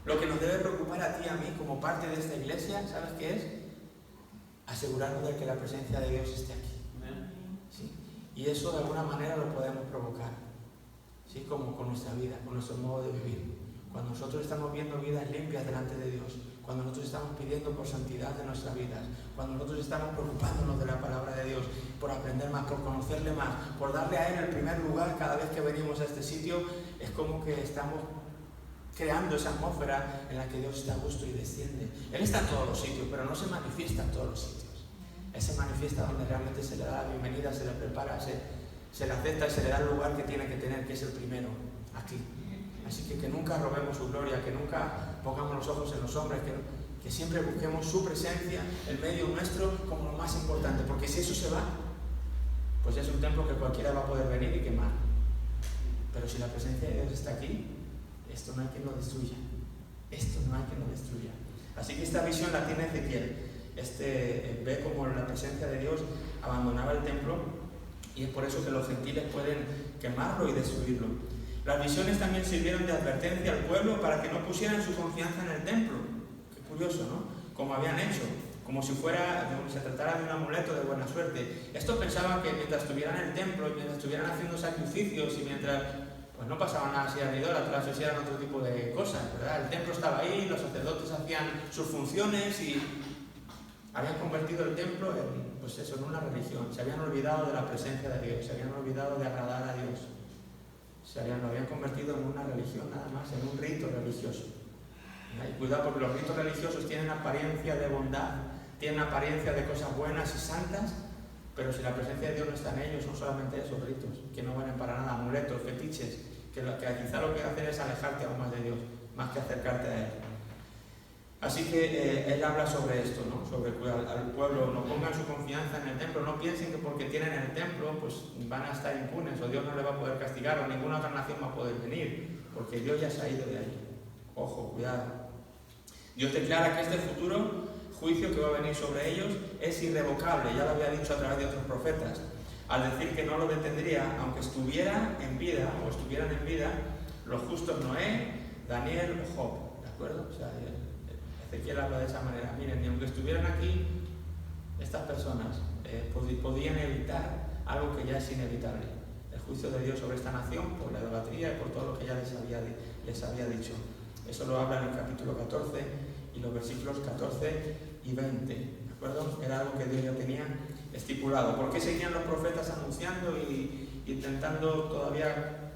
[SPEAKER 1] lo que nos debe preocupar a ti y a mí como parte de esta iglesia, ¿sabes qué es? Asegurarnos de que la presencia de Dios esté aquí. ¿Sí? Y eso de alguna manera lo podemos provocar, ¿sí? Como con nuestra vida, con nuestro modo de vivir. Cuando nosotros estamos viendo vidas limpias delante de Dios, cuando nosotros estamos pidiendo por santidad de nuestras vidas, cuando nosotros estamos preocupándonos de la palabra de Dios, por aprender más, por conocerle más, por darle a Él el primer lugar cada vez que venimos a este sitio, es como que estamos creando esa atmósfera en la que Dios está a gusto y desciende. Él está en todos los sitios, pero no se manifiesta en todos los sitios. Él se manifiesta donde realmente se le da la bienvenida, se le prepara, se le acepta y se le da el lugar que tiene que tener, que es el primero, aquí. Así que nunca robemos su gloria, que nunca pongamos los ojos en los hombres, que siempre busquemos su presencia, el medio nuestro, como lo más importante, porque si eso se va, pues es un templo que cualquiera va a poder venir y quemar. Pero si la presencia de Dios está aquí, esto no hay quien lo destruya. Esto no hay quien lo destruya. Así que esta visión la tiene Ezequiel. Ve como la presencia de Dios abandonaba el templo y es por eso que los gentiles pueden quemarlo y destruirlo. Las visiones también sirvieron de advertencia al pueblo para que no pusieran su confianza en el templo. Qué curioso, ¿no? Como habían hecho, como si se tratara de un amuleto de buena suerte. Estos pensaban que mientras estuvieran en el templo, mientras estuvieran haciendo sacrificios y mientras pues no pasaba nada si eran idólatras o si eran otro tipo de cosas, ¿verdad? El templo estaba ahí, los sacerdotes hacían sus funciones y habían convertido el templo en, pues eso, en una religión. Se habían olvidado de la presencia de Dios, se habían olvidado de agradar a Dios. Lo habían convertido en una religión nada más, en un rito religioso. Y cuidado, porque los ritos religiosos tienen apariencia de bondad, tienen apariencia de cosas buenas y santas, pero si la presencia de Dios no está en ellos, son solamente esos ritos, que no valen para nada, amuletos, fetiches, que quizá lo que hacen es alejarte aún más de Dios, más que acercarte a Él. Así que él habla sobre esto, ¿no? Sobre que al pueblo no pongan su confianza en el templo, no piensen que porque tienen el templo pues van a estar impunes o Dios no les va a poder castigar o ninguna otra nación va a poder venir, porque Dios ya se ha ido de ahí. Ojo, cuidado. Dios declara que este futuro juicio que va a venir sobre ellos es irrevocable, ya lo había dicho a través de otros profetas, al decir que no lo detendría aunque estuvieran en vida los justos Noé, Daniel o Job, ¿de acuerdo? O sea, Ezequiel habla de esa manera. Miren, ni aunque estuvieran aquí, estas personas podían evitar algo que ya es inevitable. El juicio de Dios sobre esta nación por la idolatría y por todo lo que ya les había dicho. Eso lo habla en el capítulo 14 y los versículos 14 y 20. ¿De acuerdo? Era algo que Dios ya tenía estipulado. ¿Por qué seguían los profetas anunciando y intentando todavía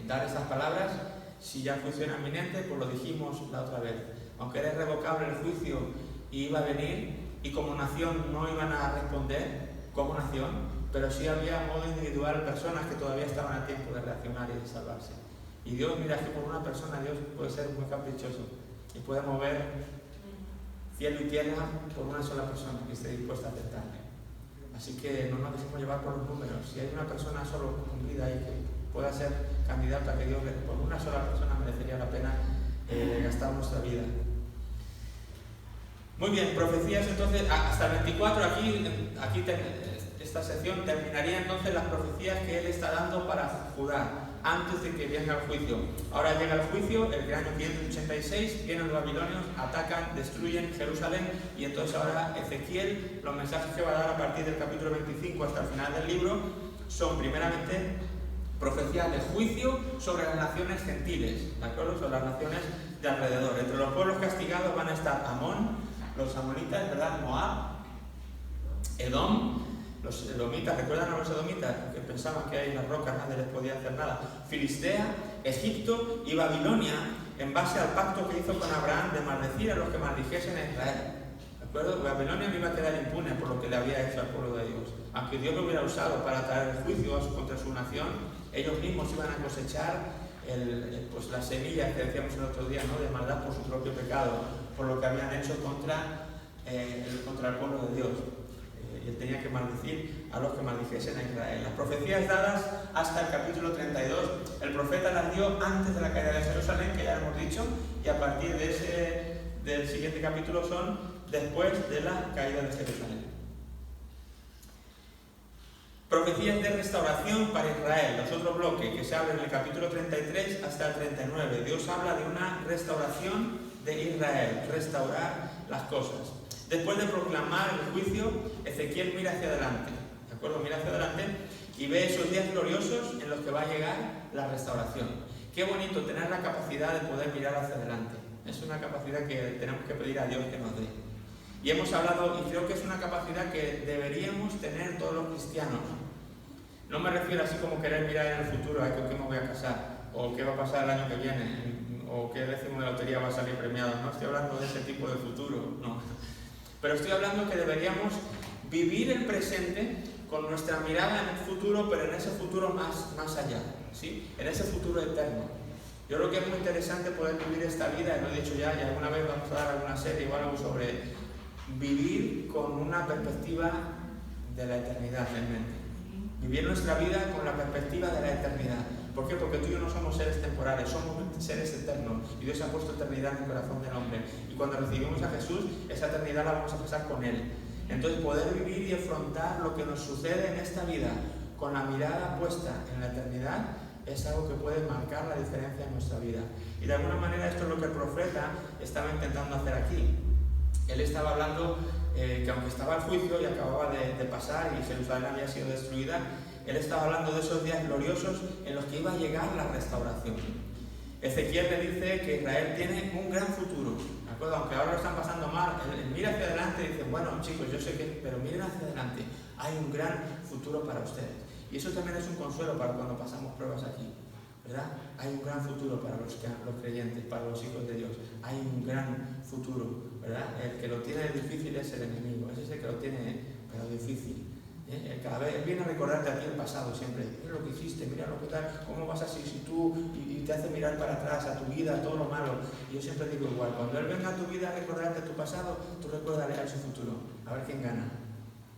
[SPEAKER 1] dar esas palabras? Si ya el juicio era inminente, pues lo dijimos la otra vez. Aunque era irrevocable el juicio y iba a venir, y como nación no iban a responder como nación, pero sí había a modo individual personas que todavía estaban a tiempo de reaccionar y de salvarse. Y Dios, mira, que por una persona Dios puede ser muy caprichoso y puede mover cielo y tierra por una sola persona que esté dispuesta a aceptarle. Así que no nos dejemos llevar por los números. Si hay una persona solo con vida y que pueda ser candidata a que Dios, por una sola persona merecería la pena gastar nuestra vida. Muy bien, profecías entonces, hasta el 24, aquí esta sección terminaría entonces las profecías que él está dando para Judá, antes de que venga el juicio. Ahora llega el juicio, el año 586, vienen los babilonios, atacan, destruyen Jerusalén, y entonces ahora Ezequiel, los mensajes que va a dar a partir del capítulo 25 hasta el final del libro, son primeramente profecías de juicio sobre las naciones gentiles, ¿de acuerdo? Sobre las naciones de alrededor. Entre los pueblos castigados van a estar Amón, los amonitas, ¿verdad? Moab, Edom, Los edomitas, ¿recuerdan a los edomitas? Que pensaban que ahí en las rocas nadie les podía hacer nada. Filistea, Egipto y Babilonia, en base al pacto que hizo con Abraham de maldecir a los que maldijesen a Israel. ¿De acuerdo? Babilonia no iba a quedar impune por lo que le había hecho al pueblo de Dios. Aunque Dios lo hubiera usado para traer el juicio contra su nación, ellos mismos iban a cosechar pues la semilla que decíamos el otro día, ¿no? De maldad por su propio pecado, por lo que habían hecho contra el pueblo de Dios. Y él tenía que maldecir a los que maldijesen a Israel. Las profecías dadas hasta el capítulo 32, el profeta las dio antes de la caída de Jerusalén, que ya hemos dicho, y a partir del siguiente capítulo son después de la caída de Jerusalén. Profecías de restauración para Israel, los otros bloques que se hablan en el capítulo 33 hasta el 39. Dios habla de una restauración de Israel, restaurar las cosas. Después de proclamar el juicio, Ezequiel mira hacia adelante, ¿de acuerdo? Mira hacia adelante y ve esos días gloriosos en los que va a llegar la restauración. Qué bonito tener la capacidad de poder mirar hacia adelante. Es una capacidad que tenemos que pedir a Dios que nos dé. Y hemos hablado, y creo que es una capacidad que deberíamos tener todos los cristianos. No me refiero así como querer mirar en el futuro, ¿con qué me voy a casar? O qué va a pasar el año que viene, o qué décimo de lotería va a salir premiado. No estoy hablando de ese tipo de futuro, no. Pero estoy hablando que deberíamos vivir el presente con nuestra mirada en el futuro, pero en ese futuro más allá, ¿sí? En ese futuro eterno. Yo creo que es muy interesante poder vivir esta vida, y lo he dicho ya, y alguna vez vamos a dar alguna serie o algo sobre vivir con una perspectiva de la eternidad en mente. Vivir nuestra vida con la perspectiva de la eternidad. ¿Por qué? Porque tú y yo no somos seres temporales, somos seres eternos. Y Dios ha puesto eternidad en el corazón del hombre. Y cuando recibimos a Jesús, esa eternidad la vamos a pasar con Él. Entonces, poder vivir y afrontar lo que nos sucede en esta vida con la mirada puesta en la eternidad es algo que puede marcar la diferencia en nuestra vida. Y de alguna manera esto es lo que el profeta estaba intentando hacer aquí. Él estaba hablando que aunque estaba el juicio y acababa de pasar y Jerusalén había sido destruida, él estaba hablando de esos días gloriosos en los que iba a llegar la restauración. Ezequiel le dice que Israel tiene un gran futuro, ¿de acuerdo? Aunque ahora lo están pasando mal, él mira hacia adelante y dice, bueno chicos, yo sé que, pero miren hacia adelante, hay un gran futuro para ustedes. Y eso también es un consuelo para cuando pasamos pruebas aquí, ¿verdad? Hay un gran futuro para los creyentes, para los hijos de Dios. Hay un gran futuro, ¿verdad? El que lo tiene difícil es el enemigo, ese es el que lo tiene pero difícil. Cada vez él viene a recordarte a ti el pasado siempre. Mira lo que hiciste, mira lo que tal, cómo vas así, si tú, y te hace mirar para atrás, a tu vida, a todo lo malo. Y yo siempre digo igual, cuando él venga a tu vida a recordarte tu pasado, tú recuérdale a su futuro, a ver quién gana.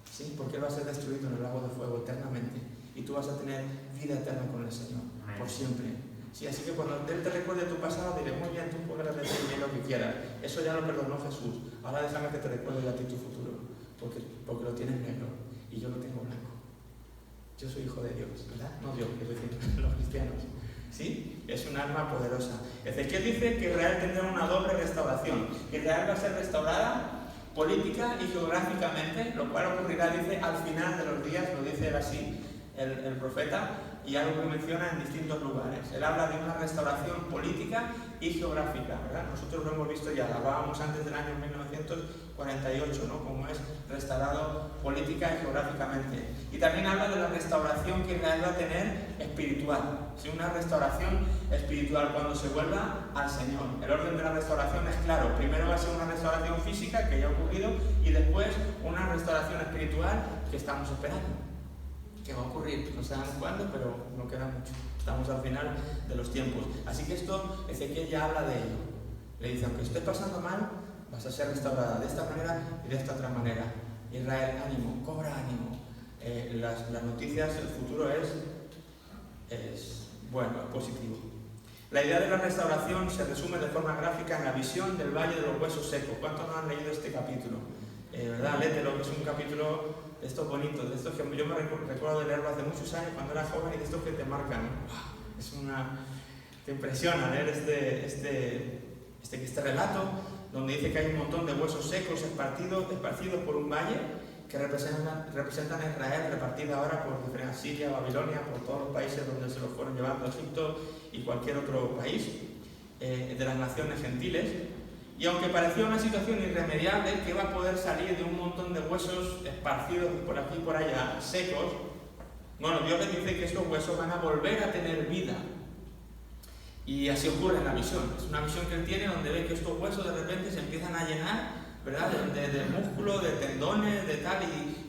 [SPEAKER 1] ¿Sí? Porque él va a ser destruido en el lago de fuego eternamente. Y tú vas a tener vida eterna con el Señor, por siempre. Sí, así que cuando Él te recuerde tu pasado, diré, muy bien, tú podrás decirme lo que quieras. Eso ya lo perdonó Jesús. Ahora déjame que te recuerde a ti tu futuro, porque lo tienes negro y yo lo tengo blanco. Yo soy hijo de Dios, ¿verdad? No Dios, quiero decir, los cristianos. ¿Sí? Es un arma poderosa. Ezequiel dice que Israel tendrá una doble restauración. Israel va a ser restaurada política y geográficamente, lo cual ocurrirá, dice, al final de los días, lo dice él así, el profeta, y algo que menciona en distintos lugares. Él habla de una restauración política y geográfica, ¿verdad? Nosotros lo hemos visto ya, hablábamos antes del año 1948, ¿no? Como es restaurado política y geográficamente. Y también habla de la restauración que Israel va a tener espiritual, ¿sí? Una restauración espiritual cuando se vuelva al Señor. El orden de la restauración es claro, primero va a ser una restauración física, que ya ha ocurrido, y después una restauración espiritual que estamos esperando. Que va a ocurrir, no sabemos cuándo, pero no queda mucho. Estamos al final de los tiempos. Así que esto, Ezequiel ya habla de ello. Le dice, aunque estés pasando mal, vas a ser restaurada de esta manera y de esta otra manera. Israel, ánimo, cobra ánimo. Las noticias, el futuro es bueno, es positivo. La idea de la restauración se resume de forma gráfica en la visión del Valle de los Huesos Secos. ¿Cuántos no han leído este capítulo? ¿Verdad? Léetelo, que es un capítulo de estos bonitos, de estos que yo me recuerdo de leerlo hace muchos años cuando era joven y de estos que te marcan. Te impresiona leer este relato donde dice que hay un montón de huesos secos esparcidos por un valle que representan a Israel repartida ahora por diferentes Siria, Babilonia, por todos los países donde se los fueron llevando, Egipto y cualquier otro país de las naciones gentiles. Y aunque parecía una situación irremediable, que iba a poder salir de un montón de huesos esparcidos por aquí y por allá, secos, bueno, Dios les dice que estos huesos van a volver a tener vida. Y así ocurre en la visión. Es una visión que él tiene donde ve que estos huesos de repente se empiezan a llenar, ¿verdad?, de músculo, de tendones, de tal,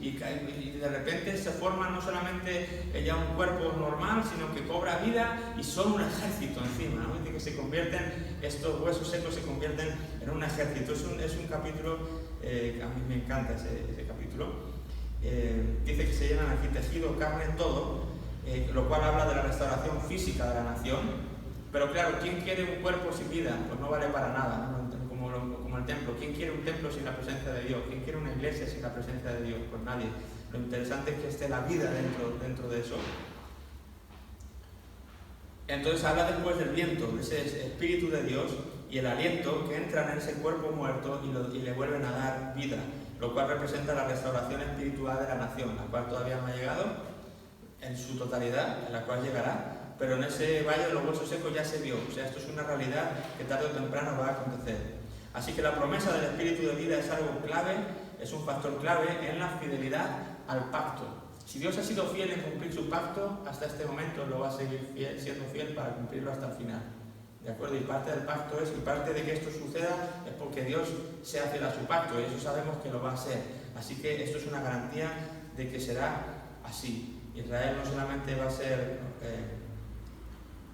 [SPEAKER 1] y de repente se forma no solamente ya un cuerpo normal, sino que cobra vida y son un ejército encima, ¿no? Dice que se convierten, estos huesos secos se convierten en un ejército. Es un capítulo, a mí me encanta ese capítulo. Dice que se llenan aquí tejido, carne, todo, lo cual habla de la restauración física de la nación. Pero claro, ¿quién quiere un cuerpo sin vida? Pues no vale para nada, ¿no? Como el templo. ¿Quién quiere un templo sin la presencia de Dios? ¿Quién quiere una iglesia sin la presencia de Dios? Pues nadie. Lo interesante es que esté la vida dentro de eso. Entonces habla después del viento, de ese espíritu de Dios y el aliento que entran en ese cuerpo muerto y le vuelven a dar vida, lo cual representa la restauración espiritual de la nación, la cual todavía no ha llegado en su totalidad, en la cual llegará. Pero en ese valle de los huesos secos ya se vio. O sea, esto es una realidad que tarde o temprano va a acontecer. Así que la promesa del espíritu de vida es algo clave, es un factor clave en la fidelidad al pacto. Si Dios ha sido fiel en cumplir su pacto hasta este momento, lo va a seguir siendo fiel para cumplirlo hasta el final. ¿De acuerdo? Y parte del pacto y parte de que esto suceda es porque Dios sea fiel a su pacto, y eso sabemos que lo va a ser. Así que esto es una garantía de que será así. Israel no solamente va a ser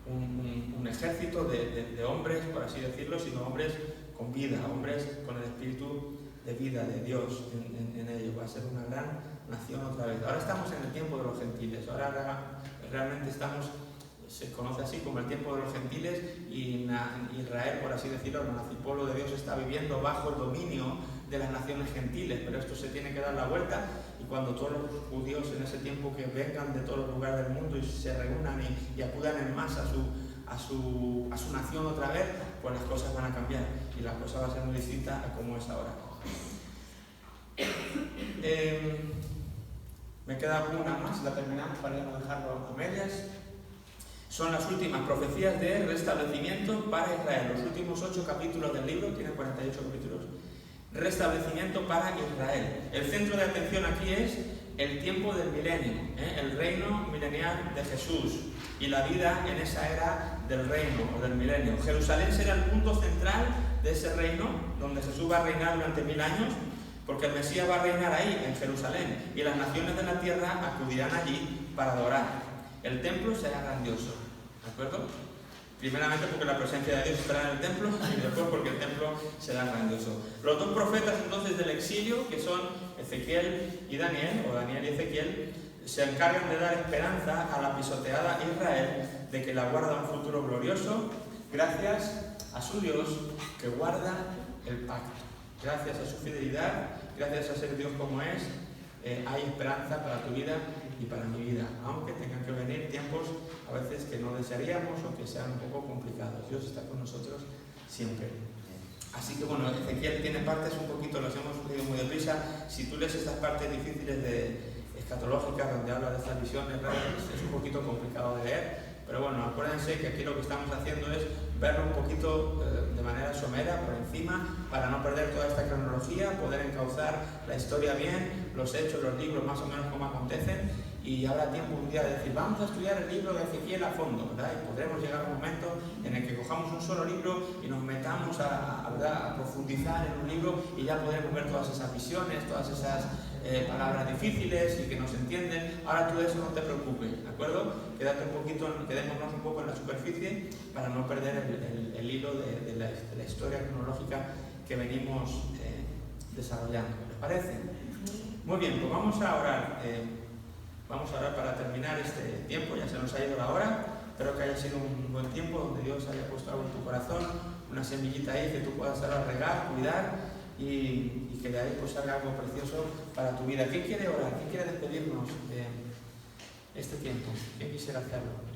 [SPEAKER 1] un ejército de hombres, por así decirlo, sino hombres con vida, hombres con el espíritu de vida de Dios en ellos. Va a ser una gran nación otra vez. Ahora estamos en el tiempo de los gentiles, ahora realmente estamos, se conoce así como el tiempo de los gentiles, y Israel, por así decirlo, el pueblo de Dios está viviendo bajo el dominio de las naciones gentiles, pero esto se tiene que dar la vuelta, y cuando todos los judíos en ese tiempo que vengan de todos los lugares del mundo y se reúnan y acudan en masa a su nación otra vez, pues las cosas van a cambiar y la cosa va a ser muy distinta a como es ahora. Me queda una más, la terminamos para ya no dejarlo a medias. Son las últimas profecías de restablecimiento para Israel. Los últimos 8 capítulos del libro, tiene 48 capítulos. Restablecimiento para Israel. El centro de atención aquí es el tiempo del milenio, el reino milenial de Jesús y la vida en esa era del reino o del milenio. Jerusalén será el punto central de ese reino, donde Jesús va a reinar durante 1000 años, porque el Mesías va a reinar ahí, en Jerusalén, y las naciones de la tierra acudirán allí para adorar. El templo será grandioso, ¿de acuerdo? Primeramente porque la presencia de Dios estará en el templo, y después porque el templo será grandioso. Los 2 profetas entonces del exilio, que son Ezequiel y Daniel, o Daniel y Ezequiel, se encargan de dar esperanza a la pisoteada Israel de que la guarda un futuro glorioso, gracias a su Dios que guarda el pacto. Gracias a su fidelidad, gracias a ser Dios como es, hay esperanza para tu vida y para mi vida, aunque tengan que venir tiempos a veces que no desearíamos o que sean un poco complicados. Dios está con nosotros siempre. Así que bueno, Ezequiel tiene partes un poquito, las hemos leído muy deprisa. Si tú lees estas partes difíciles escatológicas donde habla de estas visiones, es un poquito complicado de leer. Pero bueno, acuérdense que aquí lo que estamos haciendo es verlo un poquito de manera somera, por encima, para no perder toda esta cronología, poder encauzar la historia bien, los hechos, los libros, más o menos como acontecen, y habrá tiempo un día de decir, vamos a estudiar el libro de Ezequiel a fondo, ¿verdad? Y podremos llegar a un momento en el que cojamos un solo libro y nos metamos a profundizar en un libro, y ya podremos ver todas esas visiones, todas esas palabras difíciles y que nos entienden. Ahora tú de eso no te preocupes, ¿de acuerdo? Quedémonos un poco en la superficie para no perder el hilo de la historia cronológica que venimos desarrollando. ¿Les parece? Muy bien, pues vamos a orar. Vamos a orar para terminar este tiempo. Ya se nos ha ido la hora. Espero que haya sido un buen tiempo donde Dios haya puesto algo en tu corazón, una semillita ahí que tú puedas ahora regar, cuidar, y que de ahí pues salga algo precioso para tu vida. ¿Quién quiere orar? ¿Quién quiere despedirnos de este tiempo? ¿Quién quisiera hacerlo?